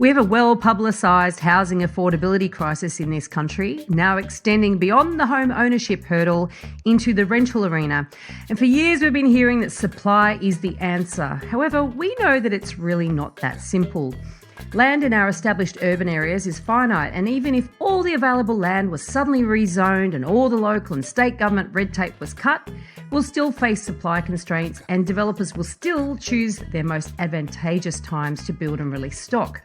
We have a well-publicised housing affordability crisis in this country, now extending beyond the home ownership hurdle into the rental arena. And for years we've been hearing that supply is the answer. However, we know that it's really not that simple. Land in our established urban areas is finite, and even if all the available land was suddenly rezoned and all the local and state government red tape was cut, we'll still face supply constraints and developers will still choose their most advantageous times to build and release stock.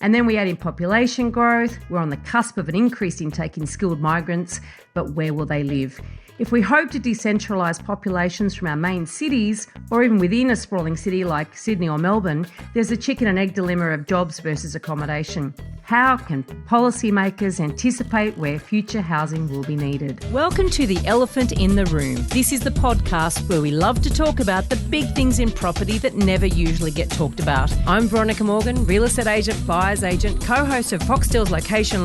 And then we add in population growth. We're on the cusp of an increased intake in skilled migrants, but where will they live? If we hope to decentralise populations from our main cities, or even within a sprawling city like Sydney or Melbourne, there's a chicken and egg dilemma of jobs versus accommodation. How can policymakers anticipate where future housing will be needed? Welcome to The Elephant in the Room. This is the podcast where we love to talk about the big things in property that never usually get talked about. I'm Veronica Morgan, real estate agent, buyer's agent, co-host of Foxtel's Location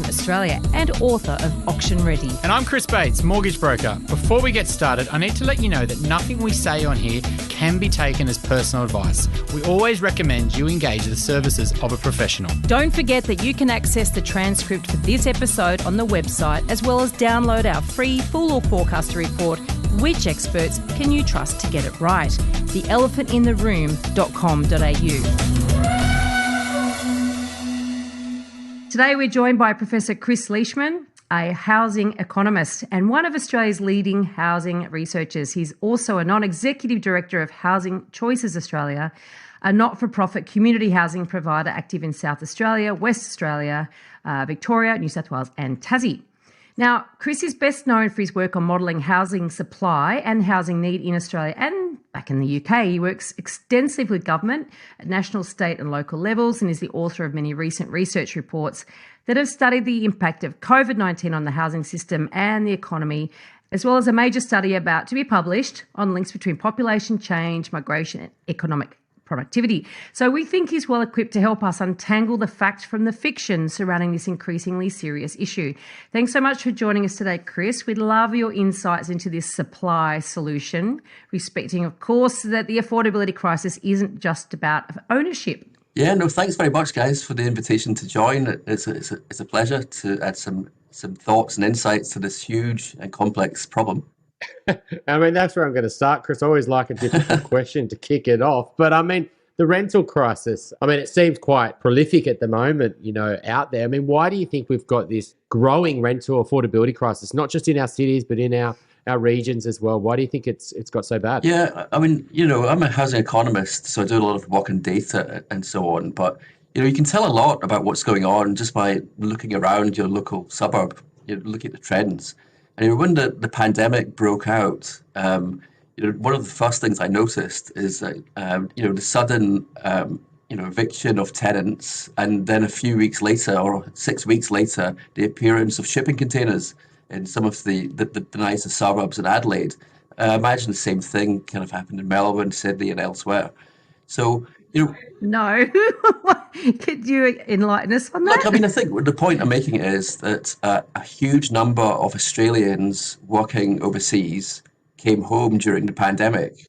Australia, and author of Auction Ready. And I'm Chris Bates, mortgage broker. Before we get started, I need to let you know that nothing we say on here can be taken as personal advice. We always recommend you engage the services of a professional. Don't forget that you can access the transcript for this episode on the website, as well as download our free full or forecaster report, Which Experts Can You Trust to Get It Right? theelephantintheroom.com.au. Today we're joined by Professor Chris Leishman, a housing economist and one of Australia's leading housing researchers. He's also a non-executive director of Housing Choices Australia, a not-for-profit community housing provider active in South Australia, West Australia, Victoria, New South Wales and Tassie. Now, Chris is best known for his work on modelling housing supply and housing need in Australia and back in the UK. He works extensively with government at national, state and local levels and is the author of many recent research reports that have studied the impact of COVID-19 on the housing system and the economy, as well as a major study about to be published on links between population change, migration and economic productivity. So we think he's well equipped to help us untangle the fact from the fiction surrounding this increasingly serious issue. Thanks so much for joining us today, Chris. We'd love your insights into this supply solution, respecting, of course, that the affordability crisis isn't just about ownership. Yeah, no, thanks very much, guys, for the invitation to join. It's a pleasure to add some thoughts and insights to this huge and complex problem. I mean, that's where I'm going to start, Chris. I always like a difficult question to kick it off. But I mean, the rental crisis, I mean, it seems quite prolific at the moment, out there. I mean, why do you think we've got this growing rental affordability crisis, not just in our cities, but in our regions as well? Why do you think it's got so bad? Yeah, I mean, I'm a housing economist, so I do a lot of work on data and so on. But, you can tell a lot about what's going on just by looking around your local suburb, look at the trends. And when the pandemic broke out, one of the first things I noticed is that, the sudden, eviction of tenants, and then a few weeks later or 6 weeks later, the appearance of shipping containers in some of the nicer suburbs in Adelaide. I imagine the same thing kind of happened in Melbourne, Sydney and elsewhere. So, No. Could you enlighten us on that? Look, I mean, I think the point I'm making is that a huge number of Australians working overseas came home during the pandemic.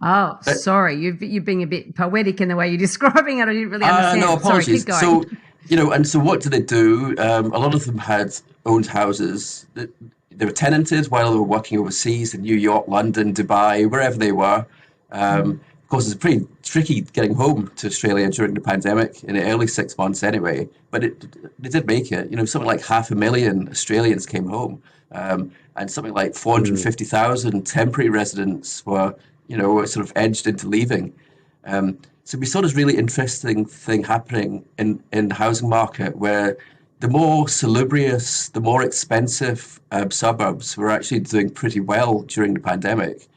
Oh, sorry. You're being a bit poetic in the way you're describing it. I didn't really understand. No, apologies. Sorry, keep going. So, and so what did they do? A lot of them had owned houses. They were tenanted while they were working overseas in New York, London, Dubai, wherever they were. Of course, it's pretty tricky getting home to Australia during the pandemic in the early 6 months anyway, but they did make it. Something like 500,000 Australians came home, and something like 450,000 temporary residents were sort of edged into leaving. So we saw this really interesting thing happening in the housing market where the more salubrious, the more expensive suburbs were actually doing pretty well during the pandemic.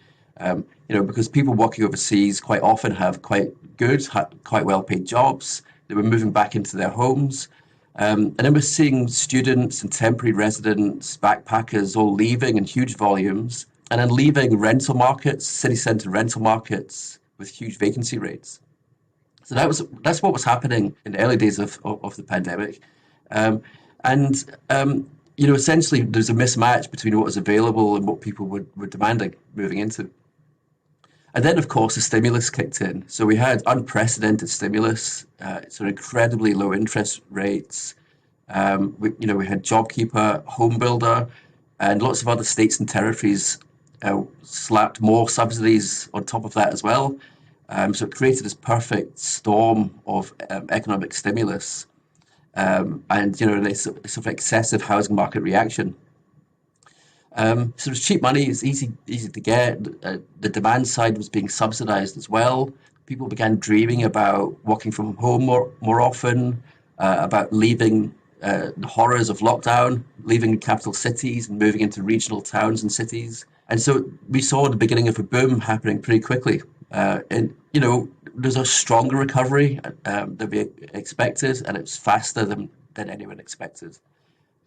Because people working overseas quite often have quite well-paid jobs. They were moving back into their homes. And then we're seeing students and temporary residents, backpackers all leaving in huge volumes, and then leaving rental markets, city centre rental markets with huge vacancy rates. So that's what was happening in the early days of the pandemic. Essentially there's a mismatch between what was available and what people were demanding moving into. And then, of course, the stimulus kicked in. So we had unprecedented stimulus, sort of incredibly low interest rates. We had JobKeeper, Home Builder, and lots of other states and territories slapped more subsidies on top of that as well. So it created this perfect storm of economic stimulus and this sort of excessive housing market reaction. So it's cheap money, it's easy to get. The demand side was being subsidized as well. People began dreaming about working from home more often, about leaving the horrors of lockdown, leaving capital cities and moving into regional towns and cities. And so we saw the beginning of a boom happening pretty quickly. There's a stronger recovery than we expected, and it's faster than anyone expected.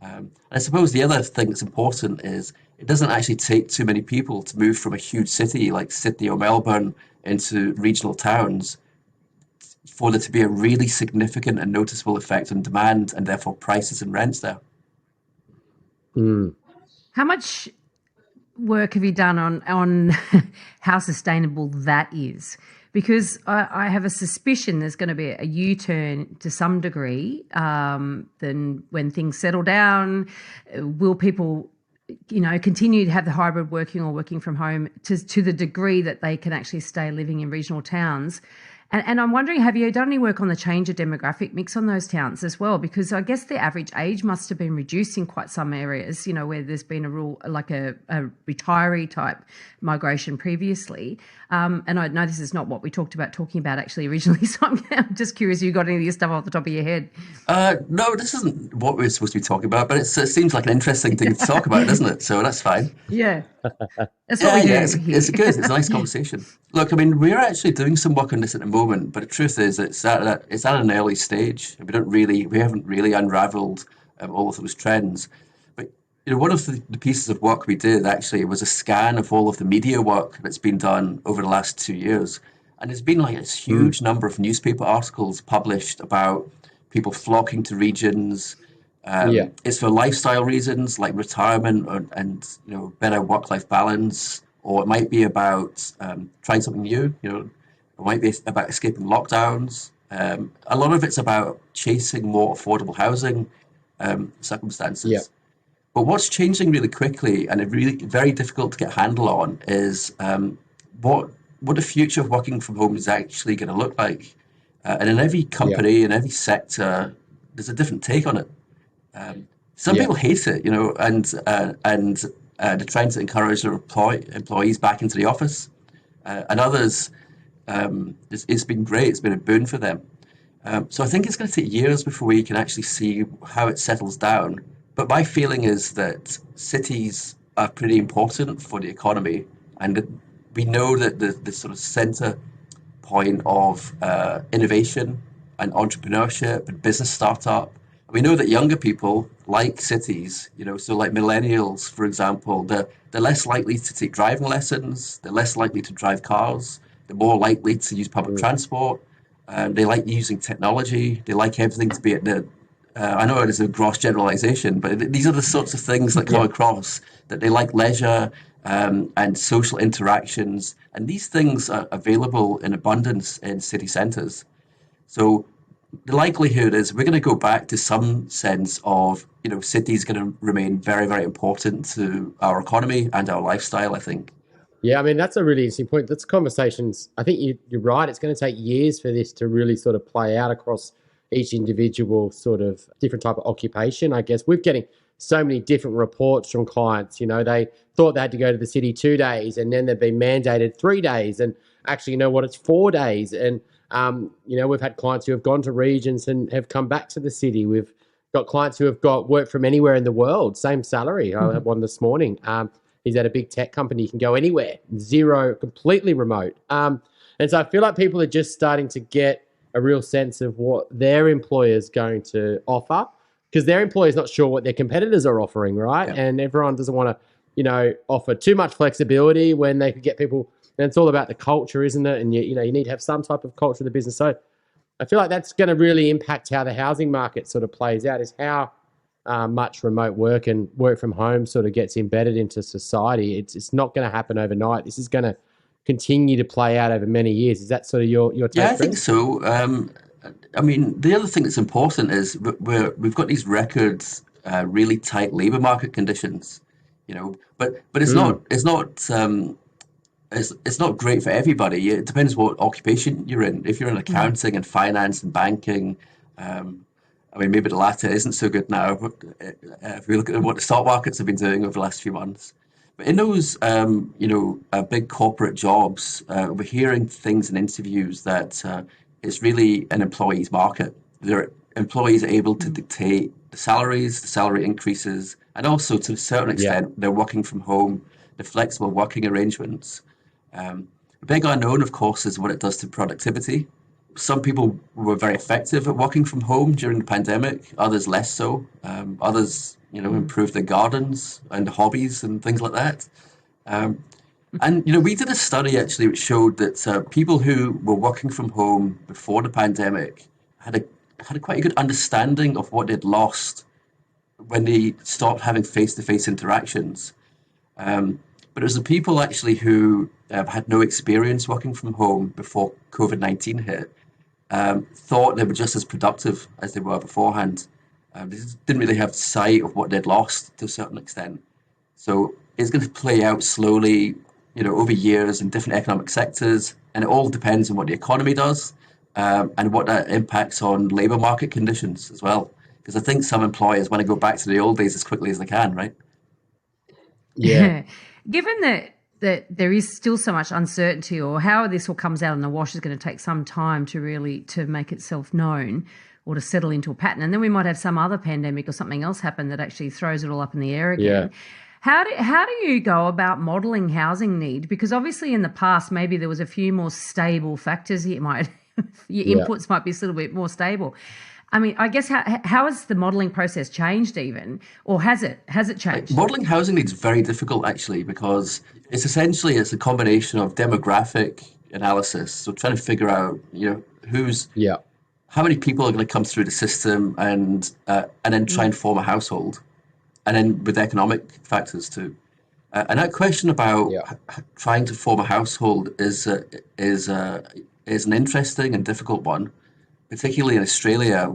I suppose the other thing that's important is it doesn't actually take too many people to move from a huge city like Sydney or Melbourne into regional towns for there to be a really significant and noticeable effect on demand and therefore prices and rents there. How much work have you done on how sustainable that is? Because I have a suspicion there's going to be a U-turn to some degree. Then when things settle down, will people, continue to have the hybrid working or working from home to the degree that they can actually stay living in regional towns? And I'm wondering, have you done any work on the change of demographic mix on those towns as well? Because I guess the average age must have been reduced in quite some areas, where there's been a rule, like a retiree type migration previously. And I know this is not what we talking about actually originally. So I'm just curious if you got any of this stuff off the top of your head. No, this isn't what we're supposed to be talking about, but it seems like an interesting thing to talk about, doesn't it? So that's fine. Yeah. That's what we do. It's good. It's a nice conversation. Look, we're actually doing some work on this at the moment, but the truth is it's at an early stage. We haven't really unraveled all of those trends. But one of the pieces of work we did actually was a scan of all of the media work that's been done over the last 2 years, and there's been like this huge number of newspaper articles published about people flocking to regions. It's for lifestyle reasons like retirement and better work-life balance, or it might be about trying something new. It might be about escaping lockdowns. A lot of it's about chasing more affordable housing circumstances. Yeah. But what's changing really quickly and really very difficult to get a handle on is what the future of working from home is actually going to look like. And in every company, in every sector, there's a different take on it. Some people hate it, and they're trying to encourage their employees back into the office. And others, it's been great. It's been a boon for them. So I think it's going to take years before we can actually see how it settles down. But my feeling is that cities are pretty important for the economy, and we know that the sort of center point of innovation and entrepreneurship and business startup. We know that younger people like cities, so like millennials, for example, they're less likely to take driving lessons, they're less likely to drive cars, they're more likely to use public transport, they like using technology, they like everything to be at the, I know it is a gross generalization, but these are the sorts of things that come across, that they like leisure and social interactions, and these things are available in abundance in city centres. So the likelihood is we're going to go back to some sense of, cities going to remain very, very important to our economy and our lifestyle, I think. Yeah, that's a really interesting point. That's conversations. I think you're right. It's going to take years for this to really sort of play out across each individual sort of different type of occupation. I guess we're getting so many different reports from clients. They thought they had to go to the city 2 days and then they've been mandated 3 days. And actually, it's 4 days. And we've had clients who have gone to regions and have come back to the city. We've got clients who have got work from anywhere in the world, same salary. I had one this morning. He's at a big tech company. He can go anywhere, zero, completely remote. And so I feel like people are just starting to get a real sense of what their employer's going to offer, because their employer's not sure what their competitors are offering, right? Yeah. And everyone doesn't want to, offer too much flexibility when they could get people. And it's all about the culture, isn't it? And you need to have some type of culture in the business. So I feel like that's going to really impact how the housing market sort of plays out, is how much remote work and work from home sort of gets embedded into society. It's not going to happen overnight. This is going to continue to play out over many years. Is that sort of your take? Yeah, I think so. I mean, the other thing that's important is we've got these records, really tight labour market conditions, but it's not great for everybody. It depends what occupation you're in. If you're in accounting and finance and banking, I mean, maybe the latter isn't so good now. But if we look at what the stock markets have been doing over the last few months, but in those, big corporate jobs, we're hearing things in interviews that it's really an employee's market. Their employees are able to dictate the salaries, the salary increases, and also to a certain extent, they're working from home, the flexible working arrangements. The big unknown, of course, is what it does to productivity. Some people were very effective at working from home during the pandemic, others less so. Others, improved their gardens and hobbies and things like that. And we did a study actually which showed that people who were working from home before the pandemic had a quite a good understanding of what they'd lost when they stopped having face-to-face interactions. But it was the people actually who had no experience working from home before COVID-19 hit, thought they were just as productive as they were beforehand. They just didn't really have sight of what they'd lost to a certain extent. So it's going to play out slowly, over years in different economic sectors, and it all depends on what the economy does and what that impacts on labour market conditions as well. Because I think some employers want to go back to the old days as quickly as they can, right? Yeah. Given that there is still so much uncertainty, or how this all comes out in the wash is going to take some time to make itself known or to settle into a pattern. And then we might have some other pandemic or something else happen that actually throws it all up in the air again. Yeah. How do you go about modelling housing need? Because obviously in the past, maybe there was a few more stable factors. Your inputs might be a little bit more stable. I mean, I guess how has the modelling process changed even, or has it changed? Modelling housing needs very difficult actually, because it's a combination of demographic analysis. So trying to figure out, how many people are going to come through the system, and then try and form a household, and then with economic factors too. And that question about trying to form a household is an interesting and difficult one, particularly in Australia,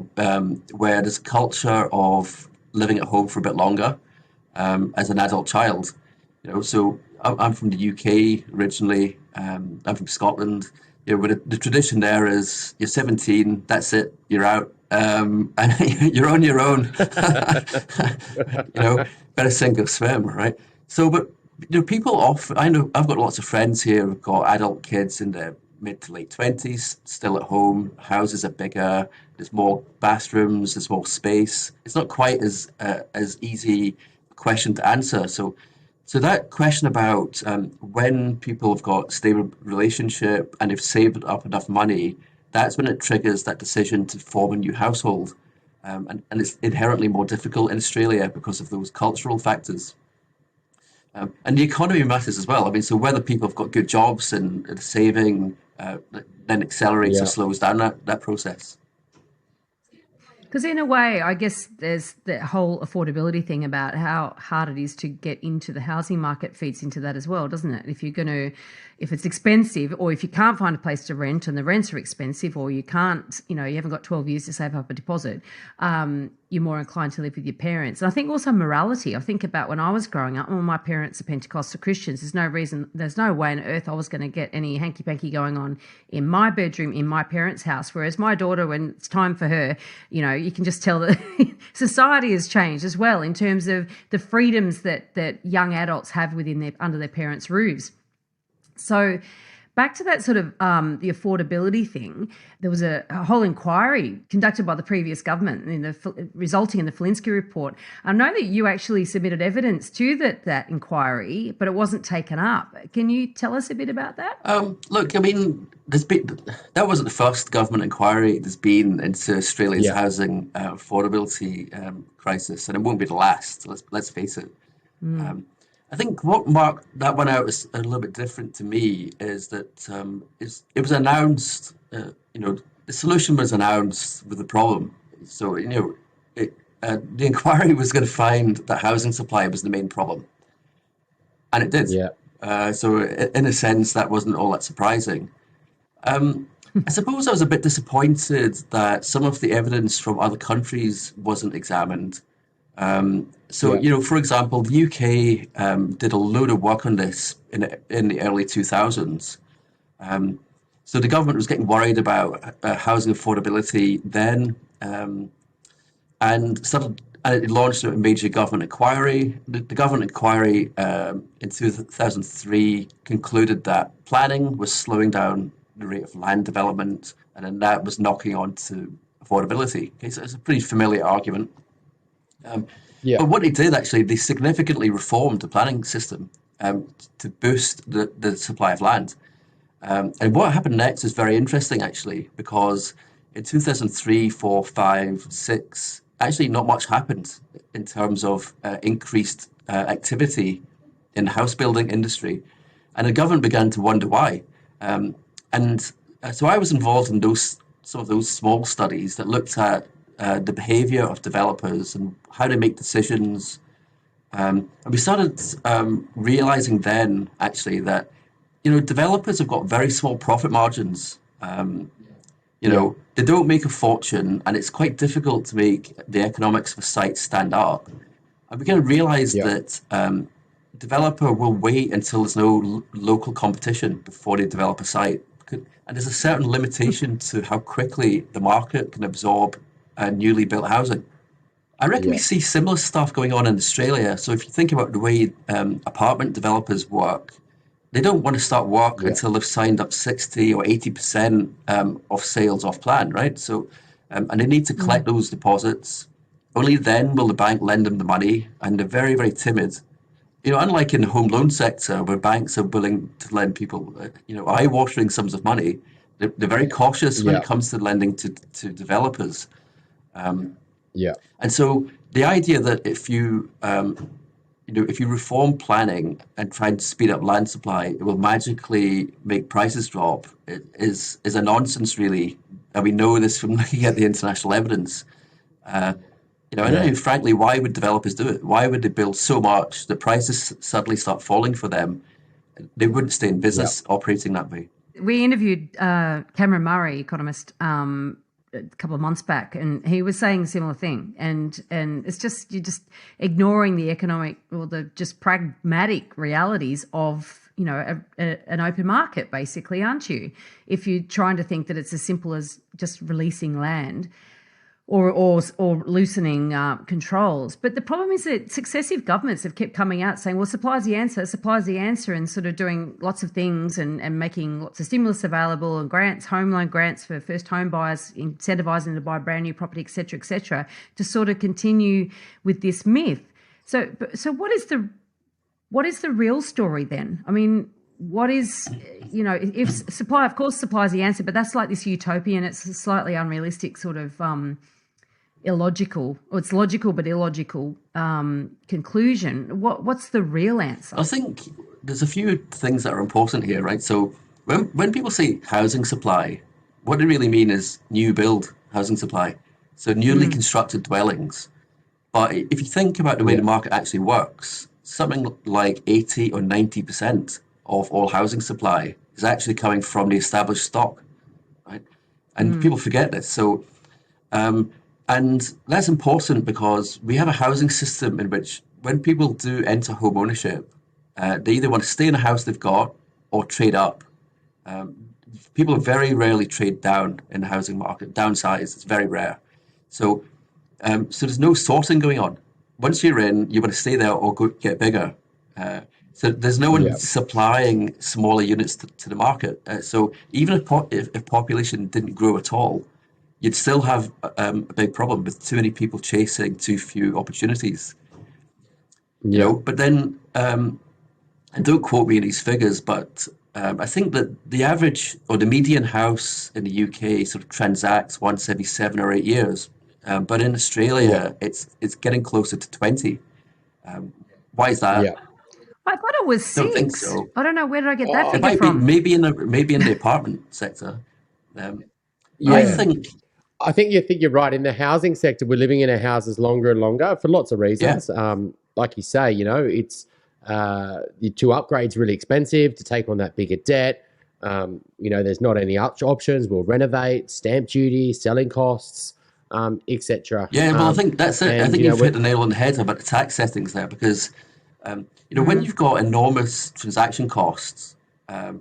where there's a culture of living at home for a bit longer as an adult child. So I'm from the UK originally. I'm from Scotland. But the tradition there is you're 17, that's it, you're out, and you're on your own. Better sink or swim, right? So, but people often, I know I've got lots of friends here who've got adult kids in their mid to late 20s, still at home. Houses are bigger. There's more bathrooms. There's more space. It's not quite as easy a question to answer. So that question about when people have got stable relationship and they've saved up enough money, that's when it triggers that decision to form a new household. And it's inherently more difficult in Australia because of those cultural factors. And the economy matters as well. I mean, so whether people have got good jobs and saving then accelerates or slows down that process. Because in a way, I guess there's the whole affordability thing about how hard it is to get into the housing market feeds into that as well, doesn't it? If it's expensive, or if you can't find a place to rent and the rents are expensive, or you can't, you haven't got 12 years to save up a deposit, you're more inclined to live with your parents. And I think also morality. I think about when I was growing up, well, my parents are Pentecostal Christians. There's no way on earth I was going to get any hanky-panky going on in my bedroom, in my parents' house. Whereas my daughter, when it's time for her, you can just tell that society has changed as well in terms of the freedoms that young adults have under their parents' roofs. So back to that sort of the affordability thing, there was a whole inquiry conducted by the previous government resulting in the Felinski report. I know that you actually submitted evidence to that inquiry, but it wasn't taken up. Can you tell us a bit about that? Look, I mean, that wasn't the first government inquiry there's been into Australia's housing affordability crisis, and it won't be the last. Let's face it. I think what marked that one out as a little bit different to me is that it was announced, the solution was announced with the problem. So, the inquiry was going to find that housing supply was the main problem. And it did. Yeah. So in a sense, that wasn't all that surprising. I suppose I was a bit disappointed that some of the evidence from other countries wasn't examined. So, Yeah. for example, the UK did a load of work on this in the early 2000s. So the government was getting worried about housing affordability then, and it launched a major government inquiry. The government inquiry in 2003 concluded that planning was slowing down the rate of land development, and then that was knocking on to affordability. Okay, so it's a pretty familiar argument. Yeah. But what they did actually, they significantly reformed the planning system to boost the supply of land. And what happened next is very interesting, actually, because in 2003, 4, 5, 6, actually not much happened in terms of increased activity in the house building industry. And the government began to wonder why. So I was involved in some of those small studies that looked at the behavior of developers and how they make decisions. And we started realizing then, actually, that developers have got very small profit margins. They don't make a fortune, and it's quite difficult to make the economics of a site stand up. And we're going to realize that developer will wait until there's no local competition before they develop a site. And there's a certain limitation to how quickly the market can absorb newly built housing. I reckon we see similar stuff going on in Australia. So if you think about the way apartment developers work, they don't want to start work until they've signed up 60 or 80% of sales off plan, right? So, and they need to collect those deposits. Only then will the bank lend them the money, and they're very, very timid. Unlike in the home loan sector, where banks are willing to lend people, eye-watering sums of money, they're very cautious when it comes to lending to developers. And so the idea that if you reform planning and try and speed up land supply, it will magically make prices drop is a nonsense, really. And we know this from looking at the international evidence. And frankly, why would developers do it? Why would they build so much that prices suddenly start falling for them? They wouldn't stay in business operating that way. We interviewed Cameron Murray, economist, a couple of months back, and he was saying a similar thing. And it's just, you're just ignoring the economic or the just pragmatic realities of, an open market, basically, aren't you? If you're trying to think that it's as simple as just releasing land or loosening controls. But the problem is that successive governments have kept coming out saying, well, supply's the answer, and sort of doing lots of things and making lots of stimulus available and grants, home loan grants for first home buyers, incentivising them to buy brand new property, et cetera, to sort of continue with this myth. So what is the real story then? I mean, what is, if supply, of course, supply is the answer, but that's like this utopian, it's a slightly unrealistic sort of illogical, or it's logical but illogical conclusion. What's the real answer? I think there's a few things that are important here, right? So when people say housing supply, what they really mean is new build housing supply, so newly constructed dwellings. But if you think about the way the market actually works, something like 80 or 90% of all housing supply is actually coming from the established stock, right? And people forget this. So, and that's important because we have a housing system in which when people do enter home ownership, they either want to stay in a house they've got or trade up. People very rarely trade down in the housing market. Downsize, it's very rare. So there's no sorting going on. Once you're in, you want to stay there or go get bigger. So there's no one supplying smaller units to the market. So even if population didn't grow at all, you'd still have a big problem with too many people chasing too few opportunities. But then, and don't quote me in these figures, but I think that the average or the median house in the UK sort of transacts once every 7 or 8 years. But in Australia, it's getting closer to 20. Why is that? I thought it was 6. Don't think so. I don't know, where did I get that figure It might from? be maybe in the apartment sector. I think you're right. In the housing sector, we're living in our houses longer and longer for lots of reasons. Like you say, it's To upgrade's really expensive, to take on that bigger debt. There's not any options. We'll renovate, stamp duty, selling costs, etc. Yeah, well, I think that's it. I think you've hit the nail on the head about the tax settings there, because when you've got enormous transaction costs,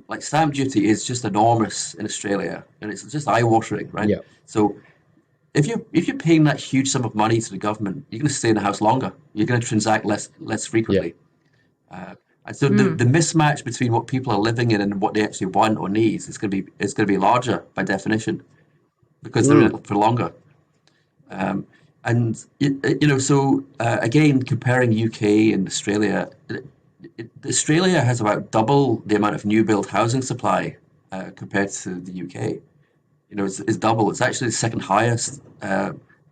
like stamp duty is just enormous in Australia, and it's just eye-watering, right? Yeah. So if you're paying that huge sum of money to the government, you're going to stay in the house longer. You're going to transact less frequently. And so the mismatch between what people are living in and what they actually want or need is going to be larger by definition, because they're in it for longer. Again, comparing UK and Australia, Australia has about double the amount of new build housing supply compared to the UK. It's double. It's actually the second highest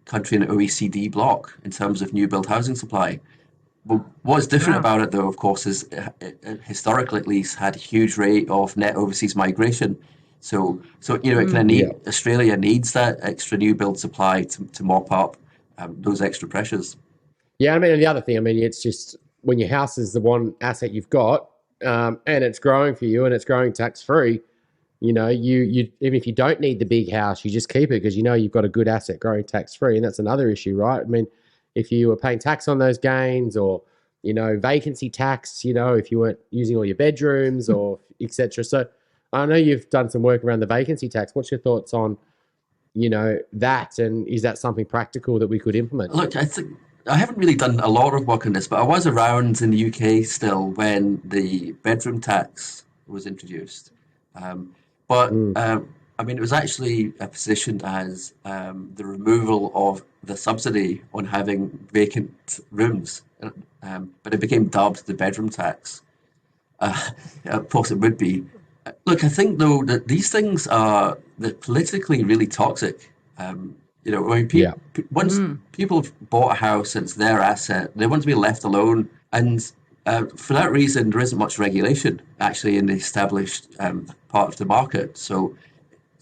country in the OECD bloc in terms of new build housing supply. Well, what's different about it, though, of course, is it historically at least had a huge rate of net overseas migration. So it kind of Australia needs that extra new build supply to mop up those extra pressures. Yeah, and the other thing, it's just when your house is the one asset you've got, and it's growing for you and it's growing tax free, you even if you don't need the big house, you just keep it because you've got a good asset growing tax free, and that's another issue, right? If you were paying tax on those gains, or vacancy tax, if you weren't using all your bedrooms or etc. So I know you've done some work around the vacancy tax. What's your thoughts on that, and is that something practical that we could implement? Look, I haven't really done a lot of work on this, but I was around in the UK still when the bedroom tax was introduced. It was actually positioned as the removal of the subsidy on having vacant rooms, but it became dubbed the bedroom tax. Of course, it would be. Look, I think though that these things they're politically really toxic. Once people have bought a house, it's their asset. They want to be left alone, and for that reason, there isn't much regulation actually in the established part of the market. So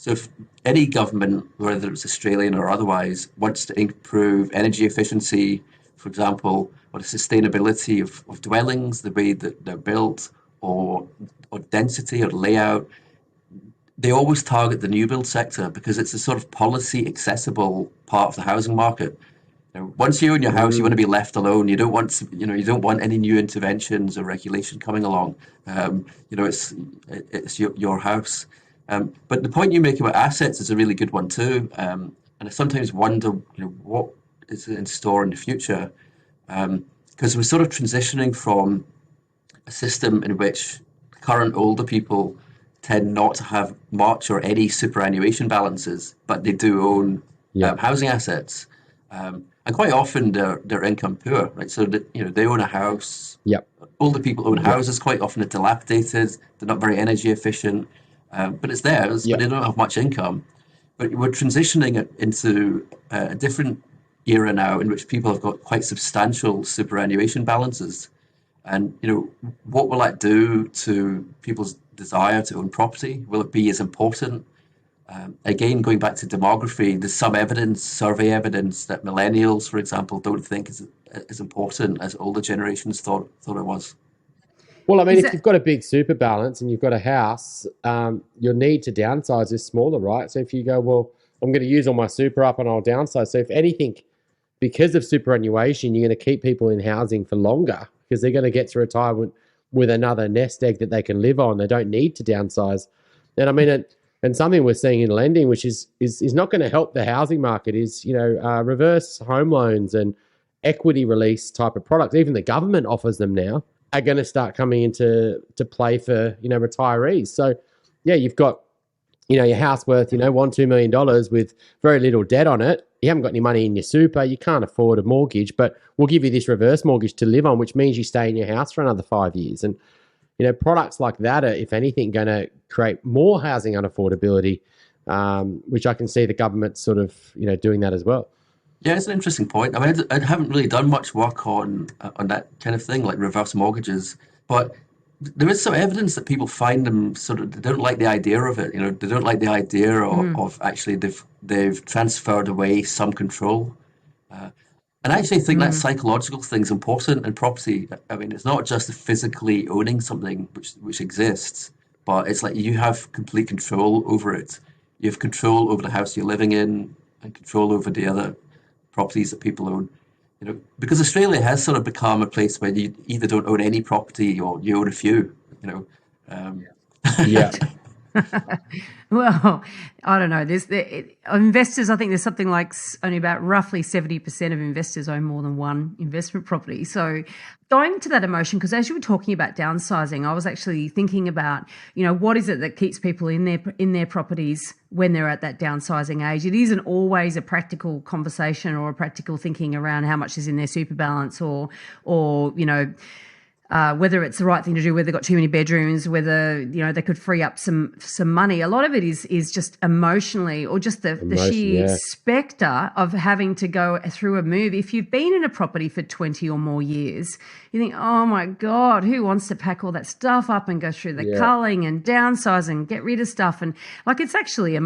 if any government, whether it's Australian or otherwise, wants to improve energy efficiency, for example, or the sustainability of dwellings, the way that they're built, or density or layout, they always target the new build sector because it's a sort of policy accessible part of the housing market. Once you own your house, you want to be left alone. You don't want you don't want any new interventions or regulation coming along. It's your house. But the point you make about assets is a really good one too. And I sometimes wonder, what is in store in the future, because we're sort of transitioning from a system in which current older people tend not to have much or any superannuation balances, but they do own housing assets. And quite often they're income poor, right? So that, they own a house. Yep. Older people own houses. Quite often they're dilapidated. They're not very energy efficient, but it's theirs. But they don't have much income. But we're transitioning it into a different era now, in which people have got quite substantial superannuation balances. And what will that do to people's desire to own property? Will it be as important? Again, going back to demography, there's some survey evidence that millennials, for example, don't think is as important as older generations thought it was. Well, if you've got a big super balance and you've got a house, your need to downsize is smaller, right? So if you go, well, I'm going to use all my super up and I'll downsize. So if anything, because of superannuation, you're going to keep people in housing for longer because they're going to get to retirement with another nest egg that they can live on. They don't need to downsize. And and something we're seeing in lending, which is not going to help the housing market, is reverse home loans and equity release type of products. Even the government offers them now, are going to start coming into play for retirees. So you've got your house worth $1-2 million with very little debt on it. You haven't got any money in your super. You can't afford a mortgage, but we'll give you this reverse mortgage to live on, which means you stay in your house for another 5 years. And products like that are, if anything, going to create more housing unaffordability, which I can see the government sort of doing that as well. Yeah, it's an interesting point. I haven't really done much work on that kind of thing, like reverse mortgages, but there is some evidence that people find them they don't like the idea of it. They don't like the idea of actually they've transferred away some control. And I actually think that psychological thing's important in property. I mean, it's not just physically owning something which exists, but it's like you have complete control over it. You have control over the house you're living in and control over the other properties that people own. Because Australia has sort of become a place where you either don't own any property or you own a few, Yeah. Well, I don't know. Investors, I think there's something like only about roughly 70% of investors own more than one investment property. So going to that emotion, because as you were talking about downsizing, I was actually thinking about, what is it that keeps people in their properties when they're at that downsizing age? It isn't always a practical conversation or a practical thinking around how much is in their super balance or whether it's the right thing to do, whether they've got too many bedrooms, whether, they could free up some money. A lot of it is just emotionally, or just the sheer spectre of having to go through a move. If you've been in a property for 20 or more years, you think, oh my God, who wants to pack all that stuff up and go through the culling and downsize and get rid of stuff? And it's actually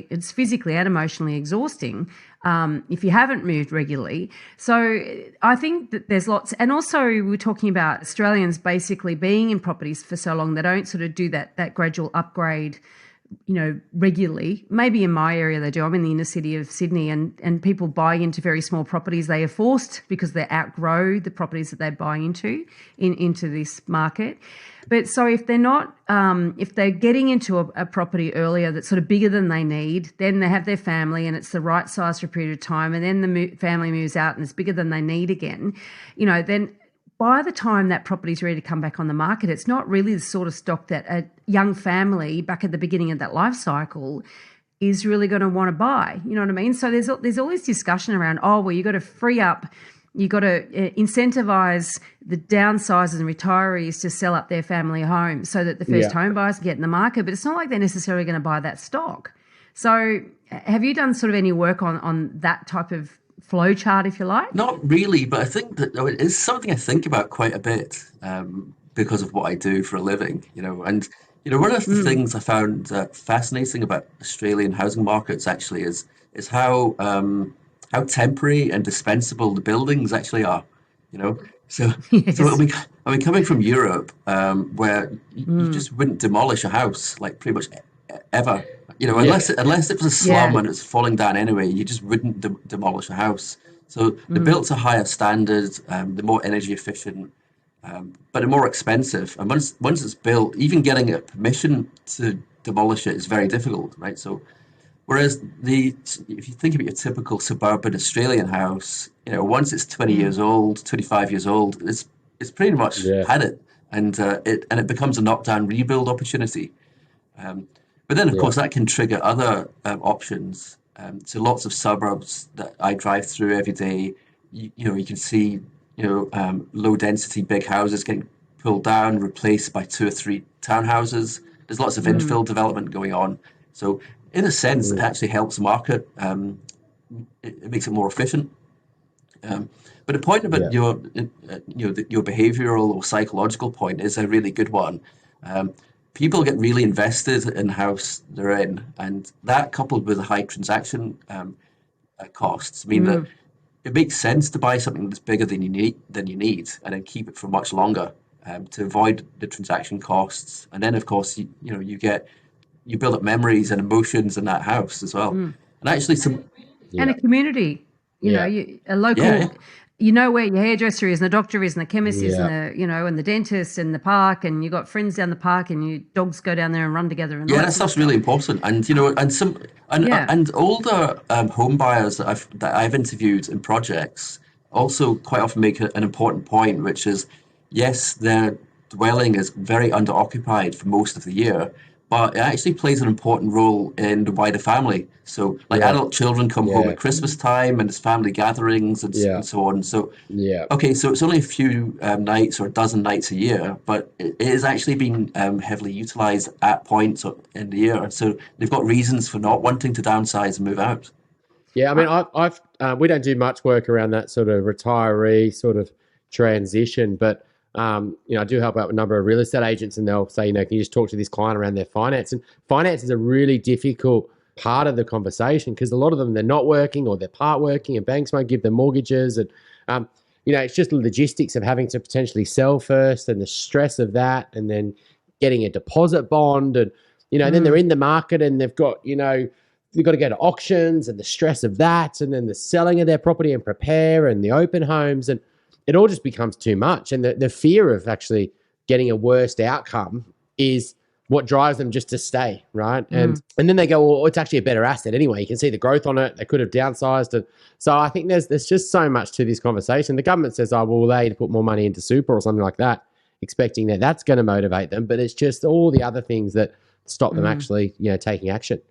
it's physically and emotionally exhausting. If you haven't moved regularly. So I think that there's lots, and also we're talking about Australians basically being in properties for so long, they don't sort of do that gradual upgrade, regularly. Maybe in my area they do. I'm in the inner city of Sydney, and people buy into very small properties. They are forced because they outgrow the properties that they buy into this market. But so if they're not, if they're getting into a property earlier that's sort of bigger than they need, then they have their family and it's the right size for a period of time, and then the family moves out and it's bigger than they need again, then by the time that property is ready to come back on the market, it's not really the sort of stock that a young family back at the beginning of that life cycle is really going to want to buy. You know what I mean? So there's all this discussion around, you got to free up, you got to incentivize the downsizers and retirees to sell up their family home so that the first home buyers get in the market. But it's not like they're necessarily going to buy that stock. So have you done sort of any work on that type of flow chart, if you like? Not really, but I think that it is something I think about quite a bit because of what I do for a living, and one of the things I found fascinating about Australian housing markets actually is how temporary and dispensable the buildings actually are, So, Yes. so I mean, coming from Europe, where you just wouldn't demolish a house like pretty much ever, unless it was a slum and it's falling down anyway, you just wouldn't demolish a house. So they're built to higher standards, they're more energy efficient, but they're more expensive. And once it's built, even getting a permission to demolish it is very difficult, right? So whereas if you think about your typical suburban Australian house, once it's 20 years old, 25 years old, it's pretty much had it, and it becomes a knockdown rebuild opportunity. But then, of course, that can trigger other options. So lots of suburbs that I drive through every day, you can see, low density big houses getting pulled down, replaced by 2 or 3 townhouses. There's lots of infill development going on. So in a sense, it actually helps the market. It makes it more efficient. But the point about your behavioral or psychological point is a really good one. People get really invested in the house they're in, and that coupled with the high transaction costs mean that it makes sense to buy something that's bigger than you need, and then keep it for much longer to avoid the transaction costs. And then, of course, you build up memories and emotions in that house as well. And actually, and a community, a local. You know where your hairdresser is, and the doctor is, and the chemist is, and and the dentist, and the park, and you got friends down the park, and your dogs go down there and run together. And that stuff's really important. And and older home buyers that I've interviewed in projects also quite often make an important point, which is, yes, their dwelling is very under-occupied for most of the year, but it actually plays an important role in the wider family. So, adult children come home at Christmas time, and there's family gatherings and so on. So, okay, so it's only a few nights or a dozen nights a year, but it is actually being heavily utilized at points in the year. So they've got reasons for not wanting to downsize and move out. Yeah, I mean, we don't do much work around that sort of retiree sort of transition, but I do help out with a number of real estate agents, and they'll say, can you just talk to this client around their finance? And finance is a really difficult part of the conversation, because a lot of them, they're not working or they're part working and banks won't give them mortgages. And, it's just the logistics of having to potentially sell first and the stress of that, and then getting a deposit bond. And, then they're in the market and they've got, they've got to go to auctions and the stress of that, and then the selling of their property and prepare and the open homes. And it all just becomes too much. And the fear of actually getting a worst outcome is what drives them just to stay, right? And then they go, well, it's actually a better asset anyway. You can see the growth on it. They could have downsized it. So I think there's just so much to this conversation. The government says, oh, well, they need to put more money into super or something like that, expecting that that's going to motivate them. But it's just all the other things that stop them actually, taking action.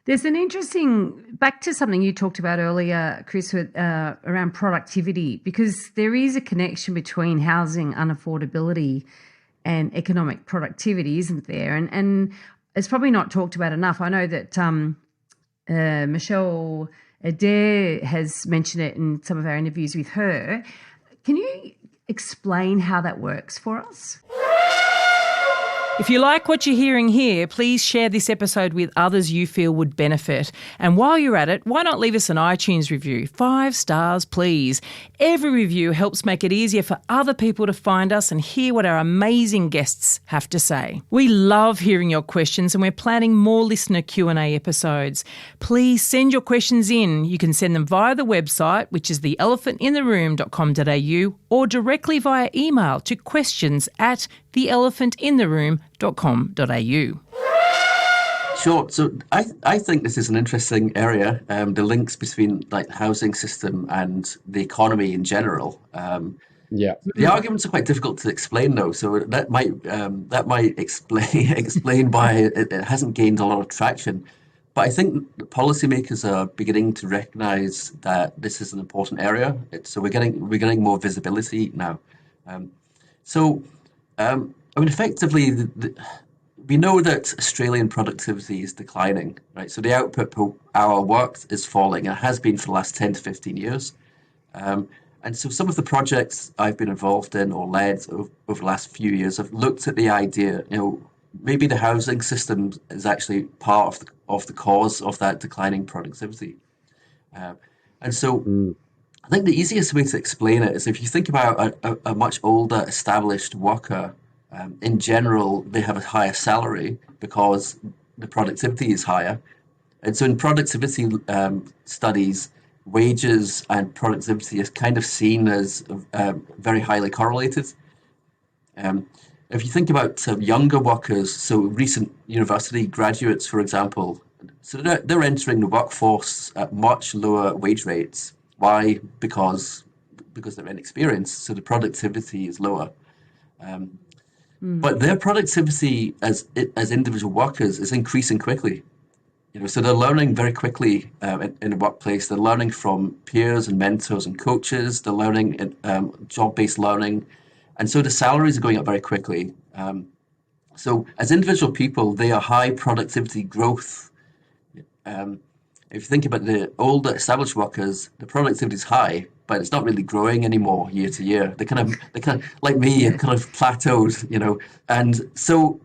There's an interesting, back to something you talked about earlier, Chris, around productivity, because there is a connection between housing unaffordability and economic productivity, isn't there? And it's probably not talked about enough. I know that Michelle Adair has mentioned it in some of our interviews with her. Can you explain how that works for us? If you like what you're hearing here, please share this episode with others you feel would benefit. And while you're at it, why not leave us an iTunes review? 5 stars, please. Every review helps make it easier for other people to find us and hear what our amazing guests have to say. We love hearing your questions, and we're planning more listener Q&A episodes. Please send your questions in. You can send them via the website, which is theelephantintheroom.com.au, or directly via email to questions@theelephantintheroom.com.au. Sure. So I think this is an interesting area, the links between like housing system and the economy in general. The arguments are quite difficult to explain though, so that might explain why it hasn't gained a lot of traction. But I think the policymakers are beginning to recognise that this is an important area. So we're getting more visibility now. Effectively, we know that Australian productivity is declining, right? So the output per hour worked is falling, and it has been for the last 10 to 15 years. And so some of the projects I've been involved in or led over the last few years have looked at the idea, maybe the housing system is actually part of the cause of that declining productivity. I think the easiest way to explain it is if you think about a much older established worker. In general, they have a higher salary because the productivity is higher. And so in productivity studies, wages and productivity is kind of seen as very highly correlated. If you think about younger workers, so recent university graduates, for example, so they're entering the workforce at much lower wage rates. Why? Because they're inexperienced, so the productivity is lower. But their productivity as individual workers is increasing quickly. So they're learning very quickly in the workplace. They're learning from peers and mentors and coaches. They're learning job-based learning, and so the salaries are going up very quickly. So as individual people, they are high productivity growth. If you think about the older established workers, the productivity is high, but it's not really growing anymore year to year. They kind of like me, kind of plateaued, And so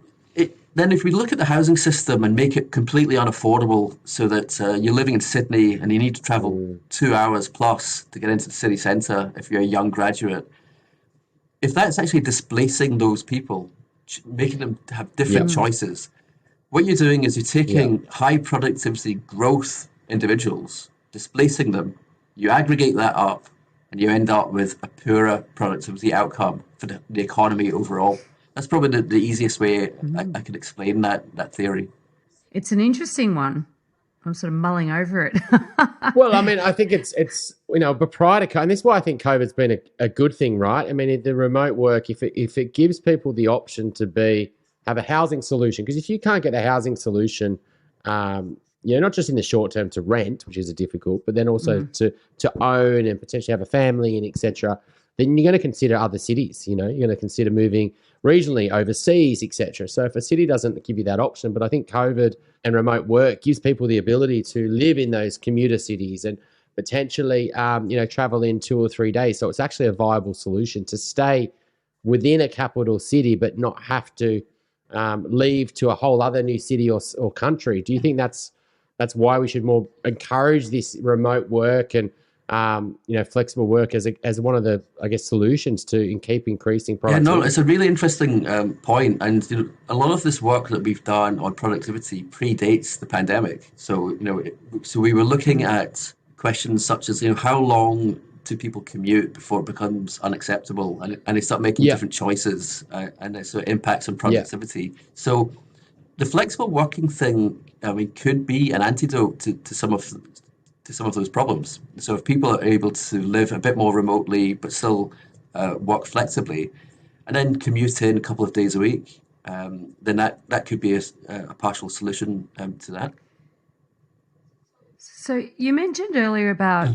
then if we look at the housing system and make it completely unaffordable, so that you're living in Sydney and you need to travel 2 hours plus to get into the city centre if you're a young graduate, if that's actually displacing those people, making them have different choices, what you're doing is you're taking high productivity growth individuals, displacing them, you aggregate that up, and you end up with a poorer productivity outcome for the economy overall. That's probably the easiest way I could explain that theory. It's an interesting one. I'm sort of mulling over it. Well, I mean, I think it's but prior to COVID, and this is why I think COVID's been a good thing, right? I mean, the remote work, if it gives people the option to have a housing solution, because if you can't get a housing solution, not just in the short term to rent, which is difficult, but then also to own and potentially have a family and etc., then you're going to consider other cities. You're going to consider moving regionally, overseas, etc. So if a city doesn't give you that option, but I think COVID and remote work gives people the ability to live in those commuter cities and potentially, travel in 2 or 3 days. So it's actually a viable solution to stay within a capital city, but not have to leave to a whole other new city or country. Do you think that's that's why we should more encourage this remote work and flexible work as one of the, I guess, solutions to keep increasing productivity. Yeah, no, it's a really interesting point. And a lot of this work that we've done on productivity predates the pandemic. So so we were looking at questions such as how long do people commute before it becomes unacceptable, and they start making different choices, and it sort of impacts on productivity. So the flexible working thing, could be an antidote to some of those problems. So if people are able to live a bit more remotely but still work flexibly, and then commute in a couple of days a week, then that could be a partial solution to that. So you mentioned earlier about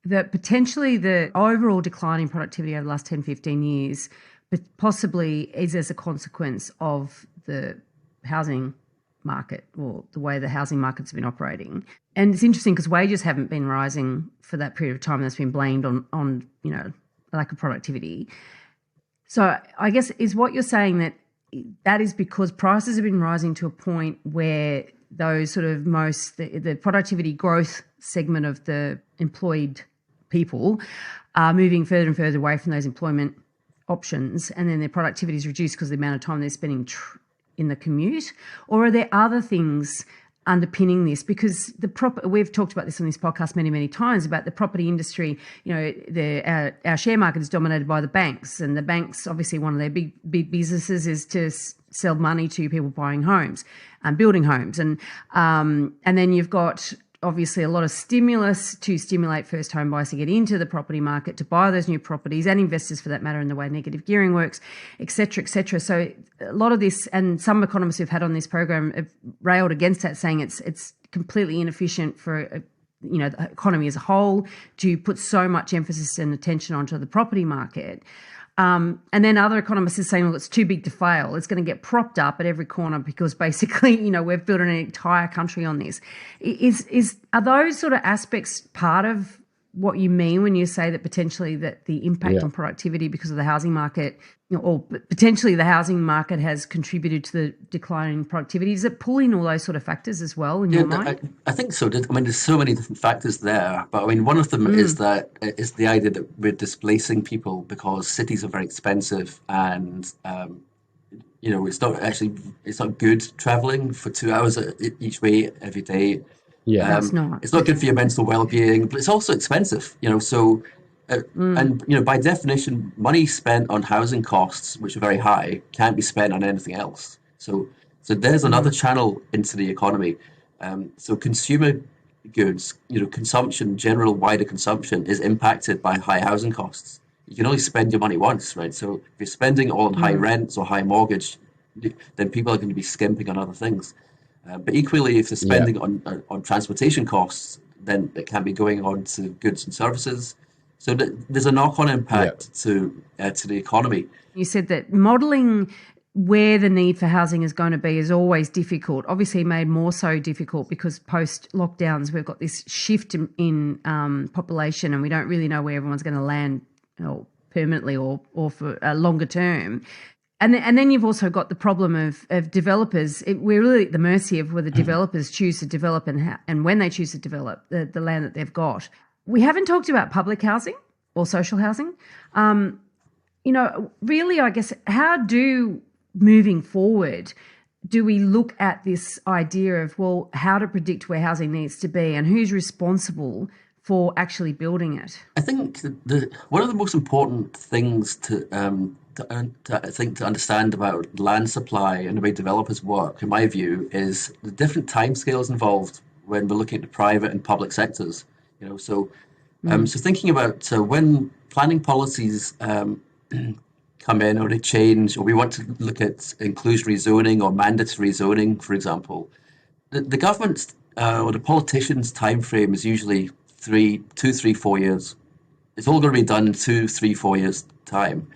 that potentially the overall decline in productivity over the last 10, 15 years, but possibly is as a consequence of the housing market or the way the housing market's been operating. And it's interesting because wages haven't been rising for that period of time. That's been blamed on lack of productivity. So I guess is what you're saying that is because prices have been rising to a point where those sort of the productivity growth segment of the employed people are moving further and further away from those employment options, and then their productivity is reduced because of the amount of time they're spending in the commute? Or are there other things underpinning this? Because we've talked about this on this podcast many, many times about the property industry. Our share market is dominated by the banks, and the banks, obviously, one of their big businesses is to sell money to people buying homes and building homes, and then you've got obviously a lot of stimulus to stimulate first home buyers to get into the property market, to buy those new properties, and investors for that matter, in the way negative gearing works, et cetera, et cetera. So a lot of this, and some economists who've had on this program have railed against that, saying it's completely inefficient for the economy as a whole to put so much emphasis and attention onto the property market. And then other economists are saying, well, it's too big to fail. It's going to get propped up at every corner because basically, we've built an entire country on this. Are those sort of aspects part of what you mean when you say that potentially that the impact on productivity because of the housing market, or potentially the housing market has contributed to the decline in productivity? Does it pull in all those sort of factors as well in your mind? I think so. There's so many different factors there, but one of them is the idea that we're displacing people because cities are very expensive, and it's not good traveling for 2 hours each way every day. Yeah, it's not good for your mental well-being, but it's also expensive. And by definition, money spent on housing costs, which are very high, can't be spent on anything else. So there's another channel into the economy. So consumer goods, consumption, general wider consumption is impacted by high housing costs. You can only spend your money once, right? So if you're spending all on high rents or high mortgage, then people are going to be skimping on other things. But equally, if they're spending on transportation costs, then it can be going on to goods and services. So there's a knock-on impact to the economy. You said that modelling where the need for housing is going to be is always difficult, obviously made more so difficult because post-lockdowns we've got this shift in population, and we don't really know where everyone's going to land permanently or for a longer term. And then you've also got the problem of developers. We're really at the mercy of whether developers choose to develop and when they choose to develop the land that they've got. We haven't talked about public housing or social housing. Really, I guess, moving forward, do we look at this idea of, well, how to predict where housing needs to be and who's responsible for actually building it? I think one of the most important things to understand about land supply and the way developers work, in my view, is the different timescales involved when we're looking at the private and public sectors. So thinking about when planning policies come in or they change, or we want to look at inclusionary zoning or mandatory zoning, for example, the government's or the politicians' time frame is usually 2, 3, 4 years. It's all going to be done in 2, 3, 4 years' time.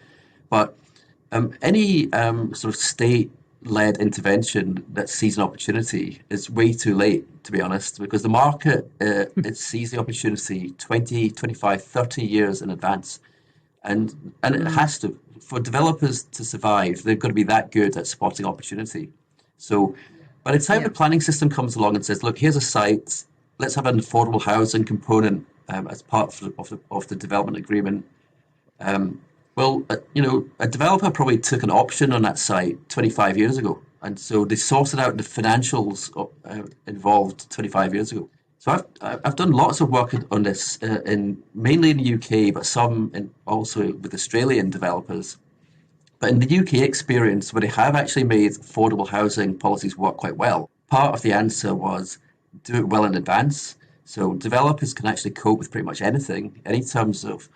But any sort of state-led intervention that sees an opportunity is way too late, to be honest, because the market it sees the opportunity 20, 25, 30 years in advance. And it has to. For developers to survive, they've got to be that good at spotting opportunity. So By the time the planning system comes along and says, look, here's a site, let's have an affordable housing component as part of the development agreement. A developer probably took an option on that site 25 years ago. And so they sorted out the financials involved 25 years ago. So I've done lots of work on this, mainly in the UK, but some also with Australian developers. But in the UK experience, where they have actually made affordable housing policies work quite well, part of the answer was do it well in advance. So developers can actually cope with pretty much anything, any terms of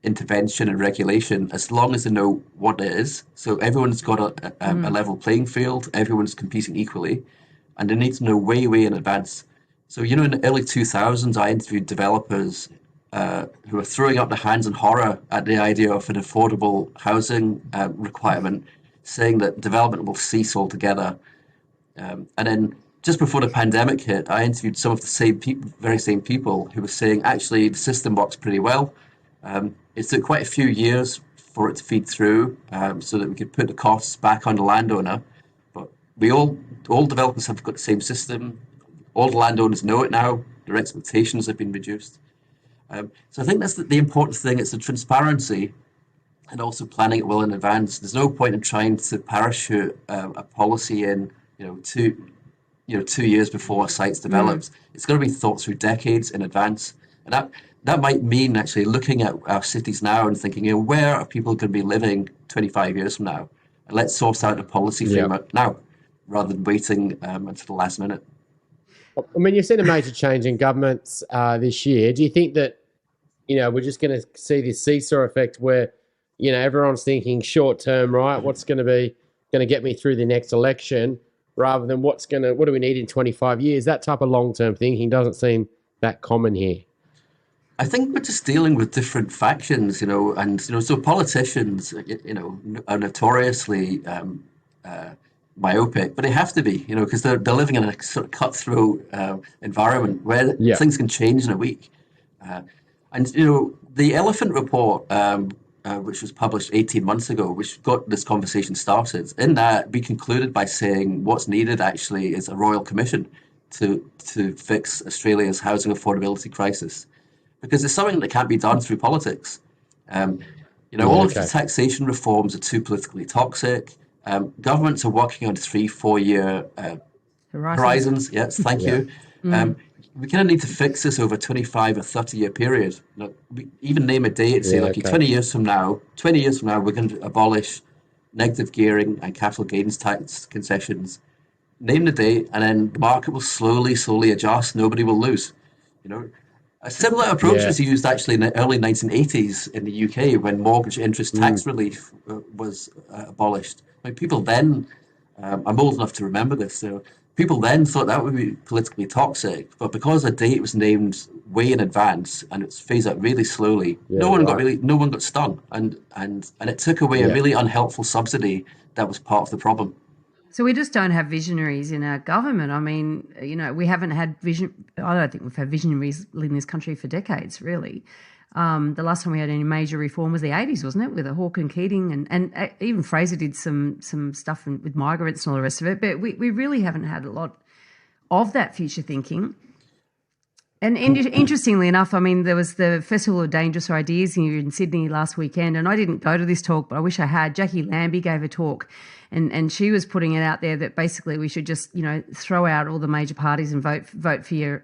intervention and regulation, as long as they know what it is. So everyone's got a level playing field, everyone's competing equally, and they need to know way, way in advance. So, in the early 2000s, I interviewed developers who were throwing up their hands in horror at the idea of an affordable housing requirement, saying that development will cease altogether. And then just before the pandemic hit, I interviewed some of the very same people who were saying, actually, the system works pretty well. It took quite a few years for it to feed through so that we could put the costs back on the landowner. But all developers have got the same system. All the landowners know it now. Their expectations have been reduced. So I think that's the important thing. It's the transparency and also planning it well in advance. There's no point in trying to parachute a policy in, 2 years before a site's developed. It's going to be thought through decades in advance. And that might mean actually looking at our cities now and thinking, where are people going to be living 25 years from now? And let's source out a policy framework now, rather than waiting until the last minute. I mean, you've seen a major change in governments this year. Do you think that, we're just going to see this seesaw effect where, everyone's thinking short term, right? What's going to get me through the next election, rather than what do we need in 25 years? That type of long-term thinking doesn't seem that common here. I think we're just dealing with different factions, so politicians, are notoriously myopic, but they have to be, because they're living in a sort of cutthroat environment where things can change in a week. And the Elephant Report, which was published 18 months ago, which got this conversation started, in that we concluded by saying what's needed actually is a royal commission to fix Australia's housing affordability crisis, because it's something that can't be done through politics. All of the taxation reforms are too politically toxic. Governments are working on 3-4 year horizons. Yes, thank you. We kind of need to fix this over a 25 or 30 year period. We even name a date, say 20 years from now, we're going to abolish negative gearing and capital gains tax concessions. Name the date, and then the market will slowly adjust. Nobody will lose. A similar approach was used actually in the early 1980s in the UK when mortgage interest tax relief was abolished. People then, I'm old enough to remember this, so people then thought that would be politically toxic, but because a date was named way in advance and it's phased out really slowly, no one got stung, and it took away a really unhelpful subsidy that was part of the problem. So we just don't have visionaries in our government. I mean, we haven't had vision. I don't think we've had visionaries in this country for decades, really. The last time we had any major reform was the 80s, wasn't it, with Hawke and Keating, and even Fraser did some stuff with migrants and all the rest of it. But we really haven't had a lot of that future thinking. And interestingly enough, I mean, there was the Festival of Dangerous Ideas here in Sydney last weekend, and I didn't go to this talk, but I wish I had. Jackie Lambie gave a talk, and she was putting it out there that basically we should just, throw out all the major parties and vote for your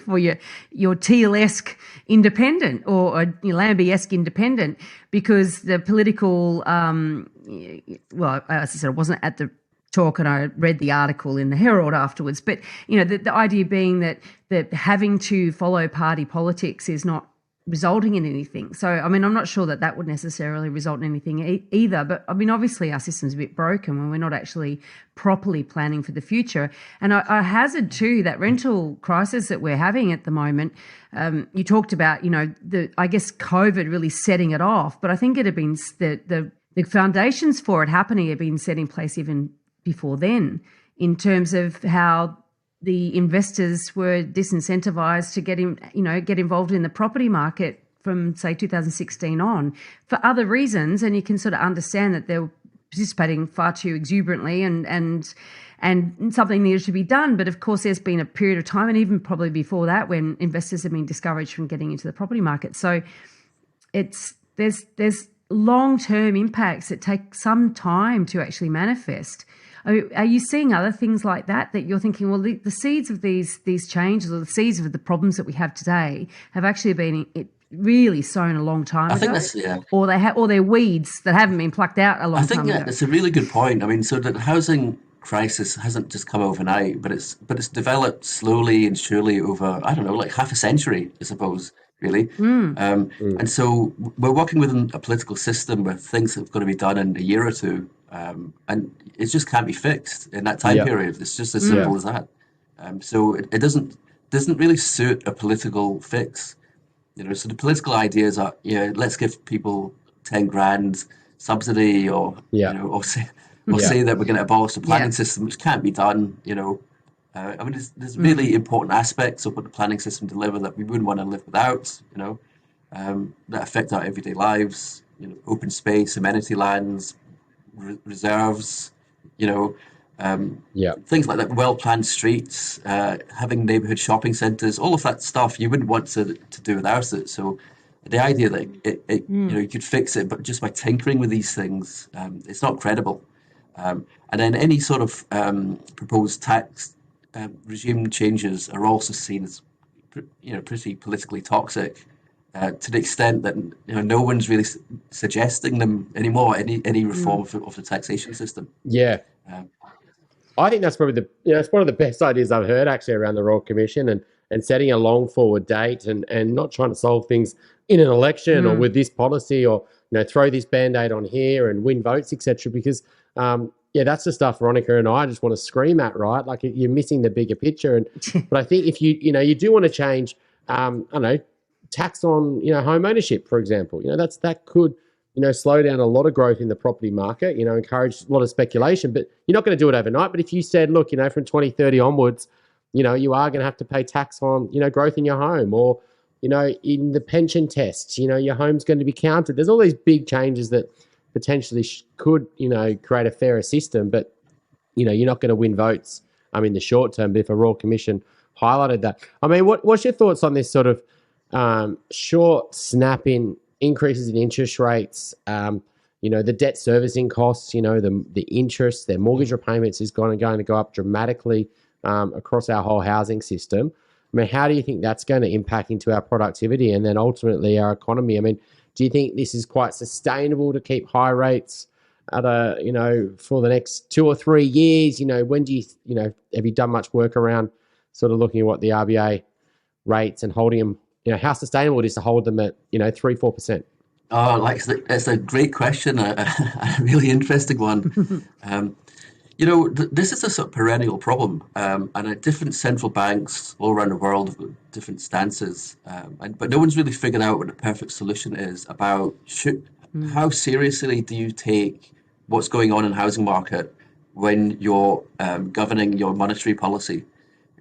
for your Teal-esque independent or Lambie-esque independent, because the political, well, as I said, I wasn't at the talk and I read the article in the Herald afterwards, but the idea being that having to follow party politics is not resulting in anything. So I mean, I'm not sure that would necessarily result in anything either, but I mean, obviously our system's a bit broken when we're not actually properly planning for the future. And I hazard too that rental crisis that we're having at the moment, you talked about, I guess COVID really setting it off, but I think it had been the foundations for it happening had been set in place even before then, in terms of how the investors were disincentivized to get involved in the property market from, say, 2016 on for other reasons. And you can sort of understand that there were participating far too exuberantly, and something needed to be done. But of course, there's been a period of time, and even probably before that, when investors have been discouraged from getting into the property market. So there's long-term impacts that take some time to actually manifest. Are you seeing other things like that you're thinking, well, the seeds of these changes, or the seeds of the problems that we have today, have actually been really sown a long time ago? I think that's, yeah. Or they're weeds that haven't been plucked out a long time ago. I think that's a really good point. I mean, so the housing crisis hasn't just come overnight, but it's developed slowly and surely over, I don't know, like half a century, I suppose, really. And so we're working within a political system where things have got to be done in a year or two, and it just can't be fixed in that time period. It's just as simple as that. So it doesn't really suit a political fix. So the political ideas are, let's give people 10 grand subsidy, or or say that we're going to abolish the planning system, which can't be done. I mean, there's really important aspects of what the planning system deliver that we wouldn't want to live without. That affect our everyday lives. Open space, amenity lands, reserves. Things like that, well-planned streets, having neighborhood shopping centers, all of that stuff you wouldn't want to do without it. So the idea that you could fix it, but just by tinkering with these things, it's not credible. And then any sort of proposed tax regime changes are also seen as pretty politically toxic, to the extent that no one's really suggesting them anymore. Any reform of the taxation system. Yeah. I think that's probably it's one of the best ideas I've heard actually around the Royal Commission, and setting a long forward date, and not trying to solve things in an election or with this policy, or throw this band-aid on here and win votes, etc. Because that's the stuff Veronica and I just want to scream at, right? Like, you're missing the bigger picture. But I think if you do want to change, tax on home ownership, for example, that could slow down a lot of growth in the property market, encourage a lot of speculation, but you're not going to do it overnight. But if you said, look, from 2030 onwards, you are going to have to pay tax on, growth in your home, or, in the pension tests, your home's going to be counted. There's all these big changes that potentially could, create a fairer system, but, you're not going to win votes, in the short term. But if a Royal Commission highlighted that, I mean, what's your thoughts on this sort of short snapping increases in interest rates, the debt servicing costs, the interest, their mortgage repayments is going to go up dramatically across our whole housing system. I mean, how do you think that's going to impact into our productivity and then ultimately our economy? I mean, do you think this is quite sustainable to keep high rates at for the next 2 or 3 years? When do have you done much work around sort of looking at what the RBA rates and holding them, how sustainable it is to hold them at, 3-4%? Oh, it's a great question, a really interesting one. This is a sort of perennial problem, and different central banks all around the world have got different stances, but no one's really figured out what the perfect solution is about how seriously do you take what's going on in the housing market when you're governing your monetary policy.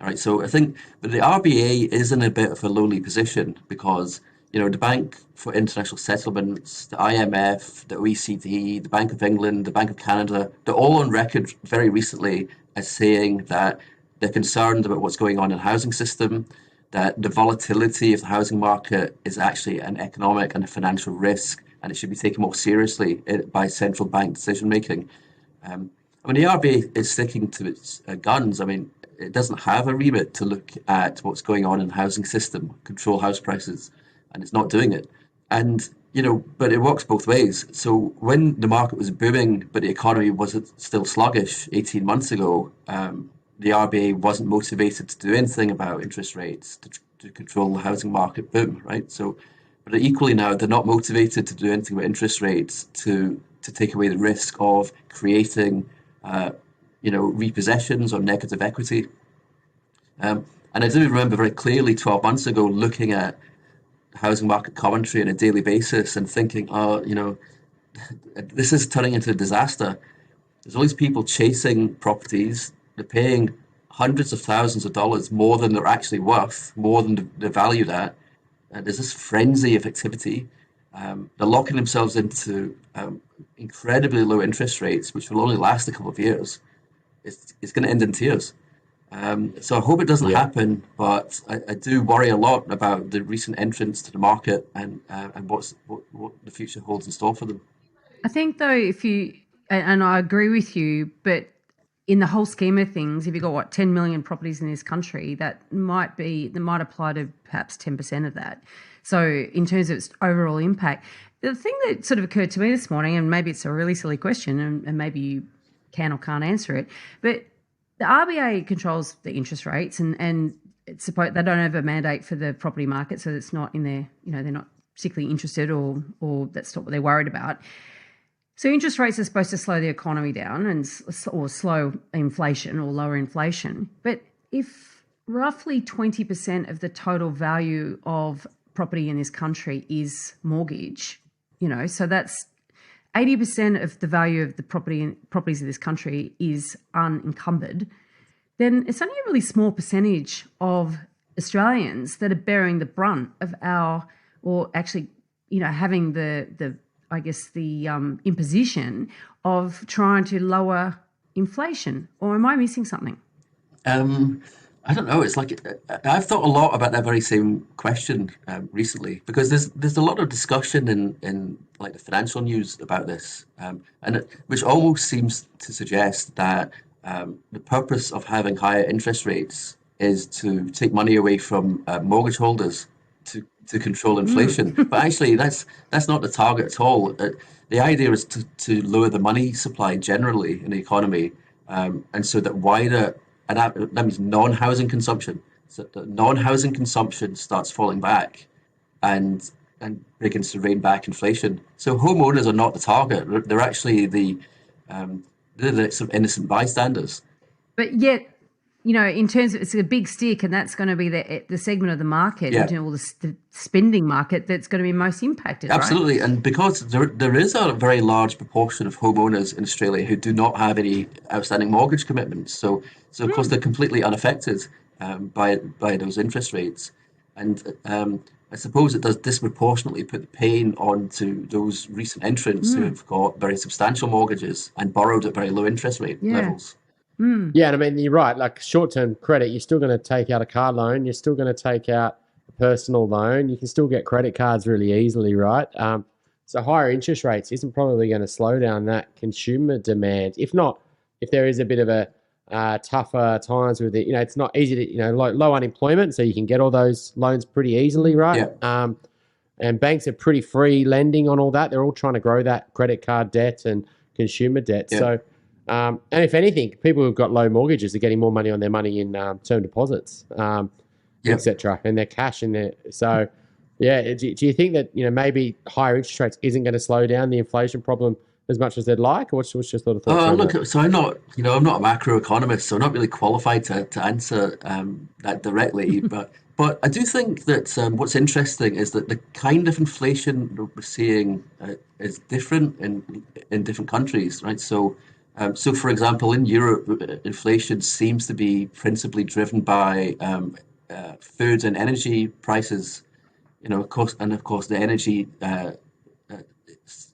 All right, so I think, but the RBA is in a bit of a lowly position because, the Bank for International Settlements, the IMF, the OECD, the Bank of England, the Bank of Canada, they're all on record very recently as saying that they're concerned about what's going on in the housing system, that the volatility of the housing market is actually an economic and a financial risk, and it should be taken more seriously by central bank decision making. I mean, the RBA is sticking to its guns. I mean, it doesn't have a remit to look at what's going on in the housing system, control house prices, and it's not doing it. And, but it works both ways. So when the market was booming, but the economy was still sluggish 18 months ago, the RBA wasn't motivated to do anything about interest rates to control the housing market boom, right? So, but equally now, they're not motivated to do anything about interest rates to take away the risk of creating repossessions or negative equity. And I do remember very clearly 12 months ago looking at housing market commentary on a daily basis and thinking, this is turning into a disaster. There's all these people chasing properties. They're paying hundreds of thousands of dollars more than they're actually worth, more than they're valued at. There's this frenzy of activity. they're locking themselves into incredibly low interest rates, which will only last a couple of years. It's going to end in tears. So I hope it doesn't happen, but I do worry a lot about the recent entrance to the market and what the future holds in store for them. I think though, and I agree with you, but in the whole scheme of things, if you've got 10 million properties in this country, that might apply to perhaps 10% of that. So in terms of its overall impact, the thing that sort of occurred to me this morning, and maybe it's a really silly question, and maybe you can or can't answer it, but the RBA controls the interest rates, and it's supposed they don't have a mandate for the property market, so it's not in their, they're not particularly interested, or that's not what they're worried about. So interest rates are supposed to slow the economy down or slow inflation or lower inflation. But if roughly 20% of the total value of property in this country is mortgage, so that's 80% of the value of the properties in this country is unencumbered, then it's only a really small percentage of Australians that are bearing the brunt of having the imposition of trying to lower inflation. Or am I missing something? I don't know. It's like I've thought a lot about that very same question recently, because there's a lot of discussion in like the financial news about this, which almost seems to suggest that the purpose of having higher interest rates is to take money away from mortgage holders to control inflation. But actually, that's not the target at all. The idea is to lower the money supply generally in the economy, and so that wider, and that means non-housing consumption. So that non-housing consumption starts falling back, and begins to rein back inflation. So homeowners are not the target. They're actually the sort of innocent bystanders. But yet, in terms of, it's a big stick, and that's going to be the segment of the market, or the spending market, that's going to be most impacted. Absolutely, right? And because there is a very large proportion of homeowners in Australia who do not have any outstanding mortgage commitments, so of course they're completely unaffected by those interest rates, and I suppose it does disproportionately put the pain onto those recent entrants who have got very substantial mortgages and borrowed at very low interest rate levels. Yeah, and I mean, you're right. Like short-term credit, you're still going to take out a car loan. You're still going to take out a personal loan. You can still get credit cards really easily, right? So higher interest rates isn't probably going to slow down that consumer demand. If there is a bit of a tougher times with it, it's not easy to, low unemployment, so you can get all those loans pretty easily, right? Yeah. And banks are pretty free lending on all that. They're all trying to grow that credit card debt and consumer debt. Yeah. So. And if anything, people who've got low mortgages are getting more money on their money in term deposits, etc., and their cash in there. So, do you think that maybe higher interest rates isn't going to slow down the inflation problem as much as they'd like? Or what's your sort of thoughts? Look, so I'm not a macroeconomist, so I'm not really qualified to answer that directly. But I do think that what's interesting is that the kind of inflation that we're seeing is different in different countries, right? So, for example, in Europe, inflation seems to be principally driven by food and energy prices. Of course, the energy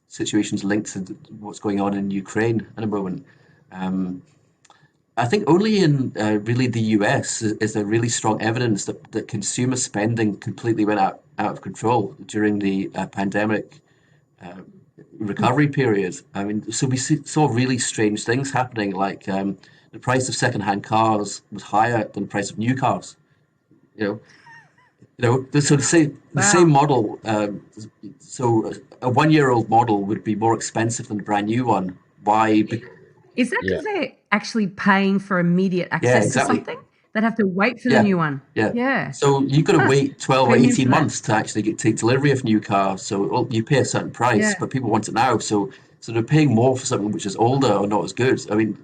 situation's linked to what's going on in Ukraine at the moment. I think only in really the US is there really strong evidence that consumer spending completely went out of control during the pandemic recovery period. I mean, so we saw really strange things happening, like the price of second-hand cars was higher than the price of new cars. So the same model. So a 1-year-old model would be more expensive than a brand new one. Why? Is that because they're actually paying for immediate access to something? They'd have to wait for the new one. Yeah. So you've got to wait 12 or 18 months to actually take delivery of a new car. So you pay a certain price, but people want it now. So they're paying more for something which is older or not as good. I mean,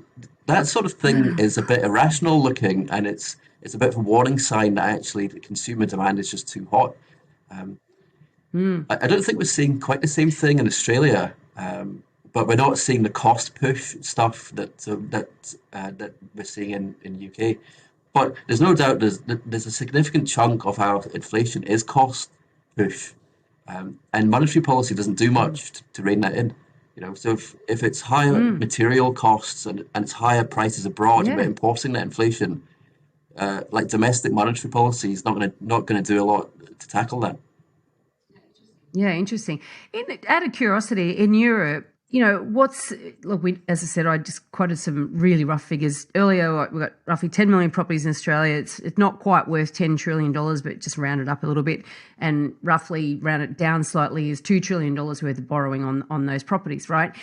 that sort of thing is a bit irrational looking, and it's a bit of a warning sign that actually the consumer demand is just too hot. I don't think we're seeing quite the same thing in Australia, but we're not seeing the cost push stuff that we're seeing in the UK. But there's no doubt there's a significant chunk of our inflation is cost push. and monetary policy doesn't do much to rein that in. So if it's higher material costs and it's higher prices abroad, and we're importing that inflation, like domestic monetary policy is not going to do a lot to tackle that. Yeah, interesting. Out of curiosity, in Europe, as I said, I just quoted some really rough figures earlier. We've got roughly 10 million properties in Australia. It's not quite worth $10 trillion, but just rounded up a little bit, and roughly rounded down slightly is $2 trillion worth of borrowing on those properties, right?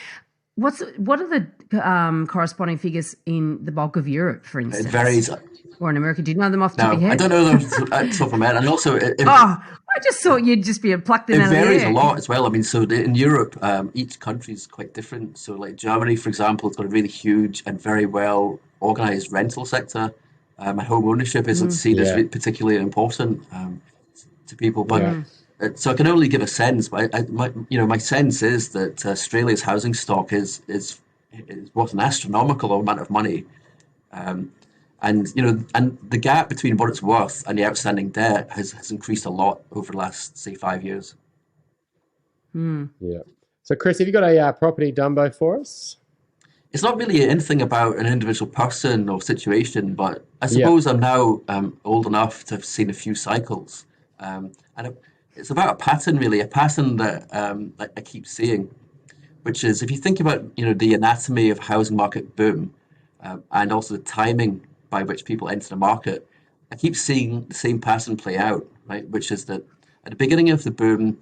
What are the corresponding figures in the bulk of Europe, for instance? It varies. Or in America? Do you know them off the top of your head? I don't know them off the top of my head. And also, I just thought you'd just be plucked in out of the air. It varies a lot as well. I mean, so in Europe, each country is quite different. So like Germany, for example, has got a really huge and very well organized rental sector. And home ownership isn't seen as particularly important to people. But so I can only give a sense. But my sense is that Australia's housing stock is worth an astronomical amount of money. And the gap between what it's worth and the outstanding debt has increased a lot over the last, say, 5 years. Yeah. So, Chris, have you got a property Dumbo for us? It's not really anything about an individual person or situation, but I suppose I'm now old enough to have seen a few cycles, and it's about a pattern, really, a pattern that I keep seeing, which is if you think about the anatomy of housing market boom, and also the timing by which people enter the market, I keep seeing the same pattern play out, right? Which is that at the beginning of the boom,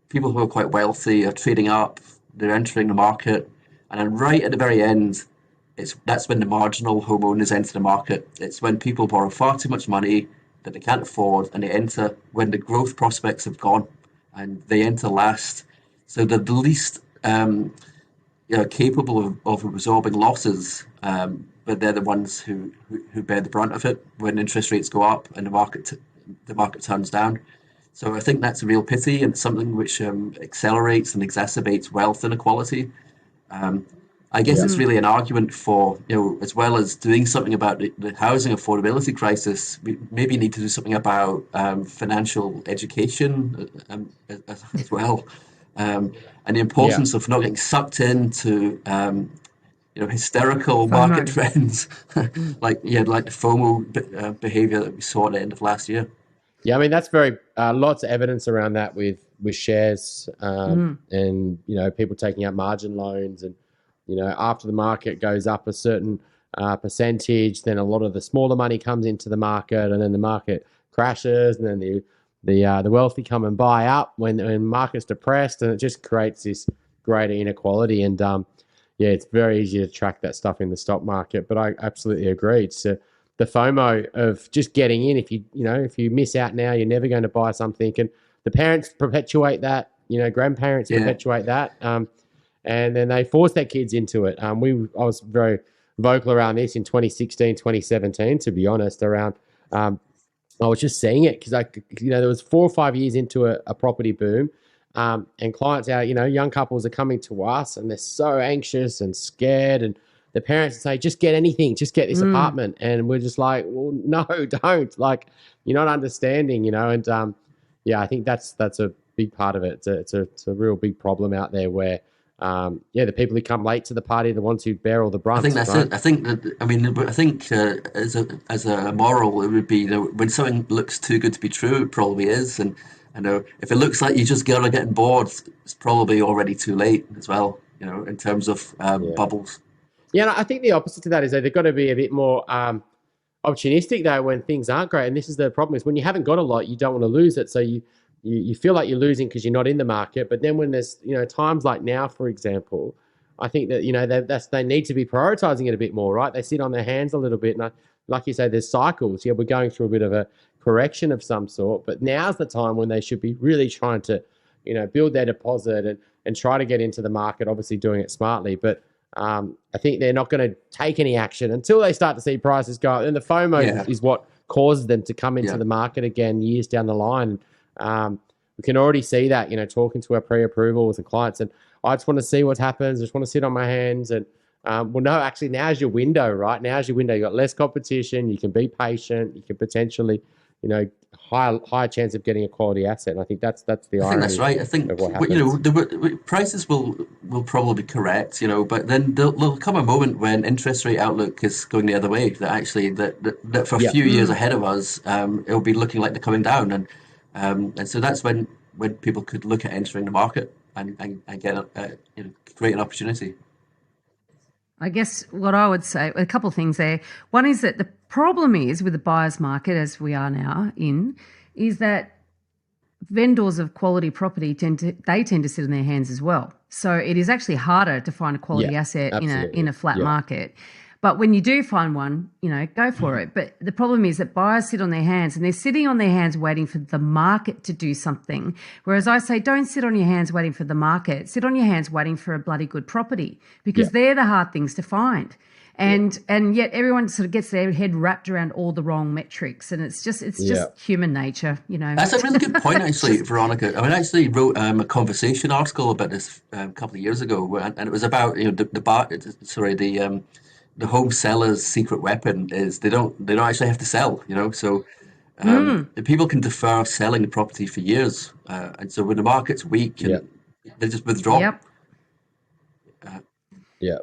people who are quite wealthy are trading up, they're entering the market, and then right at the very end, that's when the marginal homeowners enter the market. It's when people borrow far too much money that they can't afford, and they enter when the growth prospects have gone, and they enter last. So they're the least capable of absorbing losses, but they're the ones who bear the brunt of it when interest rates go up and the market turns down. So I think that's a real pity, and something which accelerates and exacerbates wealth inequality. I guess it's really an argument for, as well as doing something about the housing affordability crisis, we maybe need to do something about financial education as well. And the importance of not getting sucked into hysterical FOMO. Market trends like the FOMO behavior that we saw at the end of last year. Yeah, I mean that's very lots of evidence around that with shares and people taking out margin loans, and after the market goes up a certain percentage, then a lot of the smaller money comes into the market, and then the market crashes, and then the wealthy come and buy up when market's depressed, and it just creates this greater inequality. And it's very easy to track that stuff in the stock market. But I absolutely agree. It's the FOMO of just getting in. If you miss out now, you're never going to buy something. And the parents perpetuate that. Grandparents perpetuate that. And then they force their kids into it. I was very vocal around this in 2016, 2017, to be honest, around. I was just seeing it because there was 4 or 5 years into a property boom, and clients young couples are coming to us and they're so anxious and scared, and the parents say, just get anything, just get this apartment. And we're just like, well, no, don't. Like, you're not understanding, and I think that's a big part of it. It's a real big problem out there where, the people who come late to the party are the ones who bear all the brunt. I think that's it. I think as a moral, it would be when something looks too good to be true, it probably is, and if it looks like you just got to get bored, it's probably already too late as well. In terms of bubbles. Yeah, I think the opposite to that is that they've got to be a bit more opportunistic though when things aren't great. And this is the problem: is when you haven't got a lot, you don't want to lose it, so you feel like you're losing because you're not in the market. But then when there's times like now, for example, I think that they need to be prioritizing it a bit more, right? They sit on their hands a little bit, and like you say, there's cycles. Yeah, we're going through a bit of a correction of some sort, but now's the time when they should be really trying to build their deposit and try to get into the market. Obviously, doing it smartly, but I think they're not going to take any action until they start to see prices go up. And the FOMO is what causes them to come into the market again years down the line. We can already see that, talking to our pre-approvals and clients, and I just want to see what happens. I just want to sit on my hands and, no, actually now's your window, right? Now's your window. You got less competition. You can be patient. You can potentially, higher chance of getting a quality asset. And I think that's the irony. I think that's right. I think of what happens. the prices will probably be correct, but then there'll come a moment when interest rate outlook is going the other way. That actually that for a few years ahead of us, it'll be looking like they're coming down, and so that's when people could look at entering the market and get create an opportunity. I guess what I would say, a couple of things there. One is that the problem is with the buyer's market, as we are now in, is that vendors of quality property tend to sit on their hands as well. So it is actually harder to find a quality asset in a flat market. But when you do find one, go for it. But the problem is that buyers sit on their hands, and they're sitting on their hands waiting for the market to do something. Whereas I say, don't sit on your hands waiting for the market. Sit on your hands waiting for a bloody good property, because they're the hard things to find. And yet everyone sort of gets their head wrapped around all the wrong metrics, and it's just human nature, That's a really good point, actually, Veronica. I actually wrote a conversation article about this a couple of years ago, and it was about the home seller's secret weapon is they don't actually have to sell, So people can defer selling the property for years, and so when the market's weak, they just withdraw.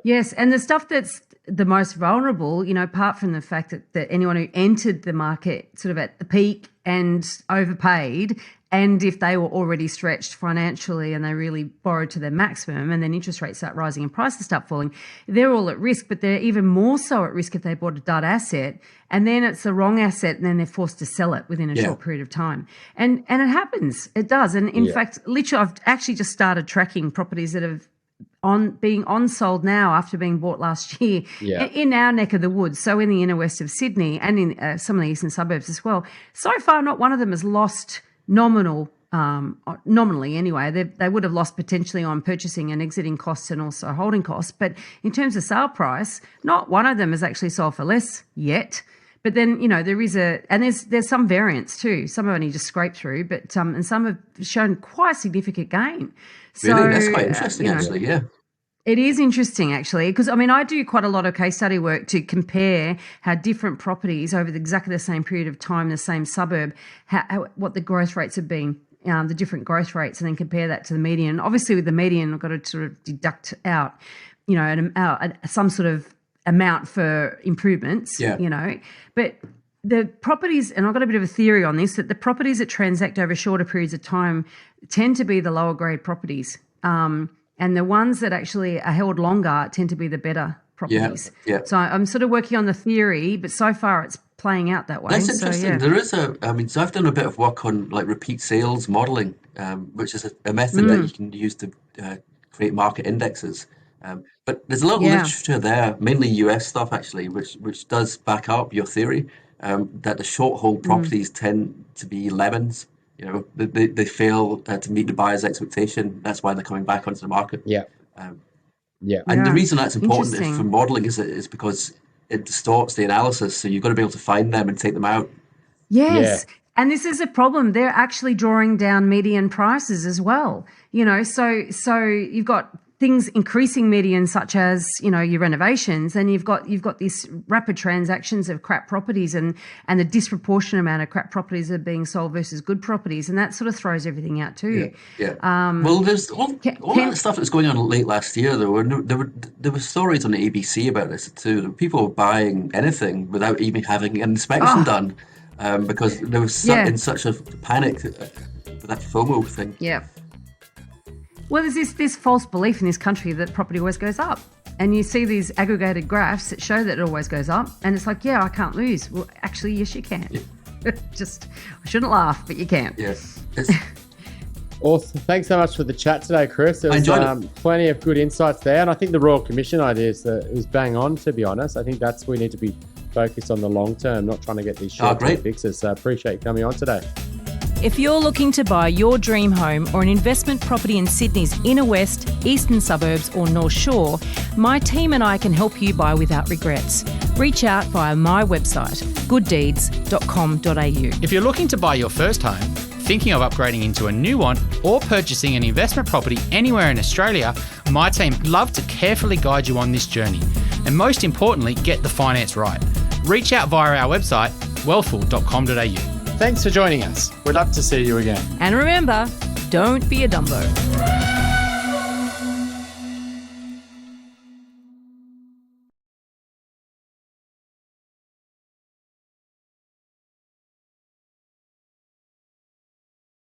Yes, and the stuff that's the most vulnerable, apart from the fact that anyone who entered the market sort of at the peak and overpaid, and if they were already stretched financially and they really borrowed to their maximum and then interest rates start rising and prices start falling, they're all at risk, but they're even more so at risk if they bought a dud asset and then it's the wrong asset and then they're forced to sell it within a short period of time. And it happens. It does. And in fact, literally, I've actually just started tracking properties that have being on-sold now after being bought last year in our neck of the woods, so in the inner west of Sydney and in some of the eastern suburbs as well. So far, not one of them has lost nominally anyway. They would have lost potentially on purchasing and exiting costs and also holding costs. But in terms of sale price, not one of them has actually sold for less yet. But then, there is there's some variance too. Some have only just scraped through, but and some have shown quite significant gain. So, really? That's quite interesting, actually, yeah. It is interesting, actually, because, I do quite a lot of case study work to compare how different properties over exactly the same period of time in the same suburb, what the growth rates have been, the different growth rates, and then compare that to the median. Obviously, with the median, I've got to sort of deduct out, some sort of amount for improvements, But the properties, and I've got a bit of a theory on this, that the properties that transact over shorter periods of time tend to be the lower grade properties. And the ones that actually are held longer tend to be the better properties. Yeah. So I'm sort of working on the theory, but so far it's playing out that way. That's interesting. There is so I've done a bit of work on like repeat sales modeling, which is a method that you can use to create market indexes. But there's a lot of literature there, mainly US stuff actually, which does back up your theory that the short hold properties tend to be lemons. They fail to meet the buyer's expectation. That's why they're coming back onto the market. And the reason that's important for modeling is because it distorts the analysis. So you've got to be able to find them and take them out. Yes. Yeah. And this is a problem. They're actually drawing down median prices as well. So you've got things increasing median, such as, your renovations, and you've got these rapid transactions of crap properties and the disproportionate amount of crap properties are being sold versus good properties, and that sort of throws everything out too. Well, there's all that stuff that's going on late last year. There were stories on the ABC about this too. People were buying anything without even having an inspection done because they were in such a panic for that FOMO thing. Yeah. Well, there's this false belief in this country that property always goes up. And you see these aggregated graphs that show that it always goes up. And it's like, I can't lose. Well, actually, yes, you can. Yeah. I shouldn't laugh, but you can. Yes. Awesome. Thanks so much for the chat today, Chris. There was plenty of good insights there. And I think the Royal Commission idea is bang on, to be honest. I think we need to be focused on the long term, not trying to get these short-term fixes. So I appreciate you coming on today. If you're looking to buy your dream home or an investment property in Sydney's inner west, eastern suburbs or North Shore, my team and I can help you buy without regrets. Reach out via my website, gooddeeds.com.au. If you're looking to buy your first home, thinking of upgrading into a new one, or purchasing an investment property anywhere in Australia, my team love to carefully guide you on this journey. And most importantly, get the finance right. Reach out via our website, wealthful.com.au. Thanks for joining us. We'd love to see you again. And remember, don't be a Dumbo.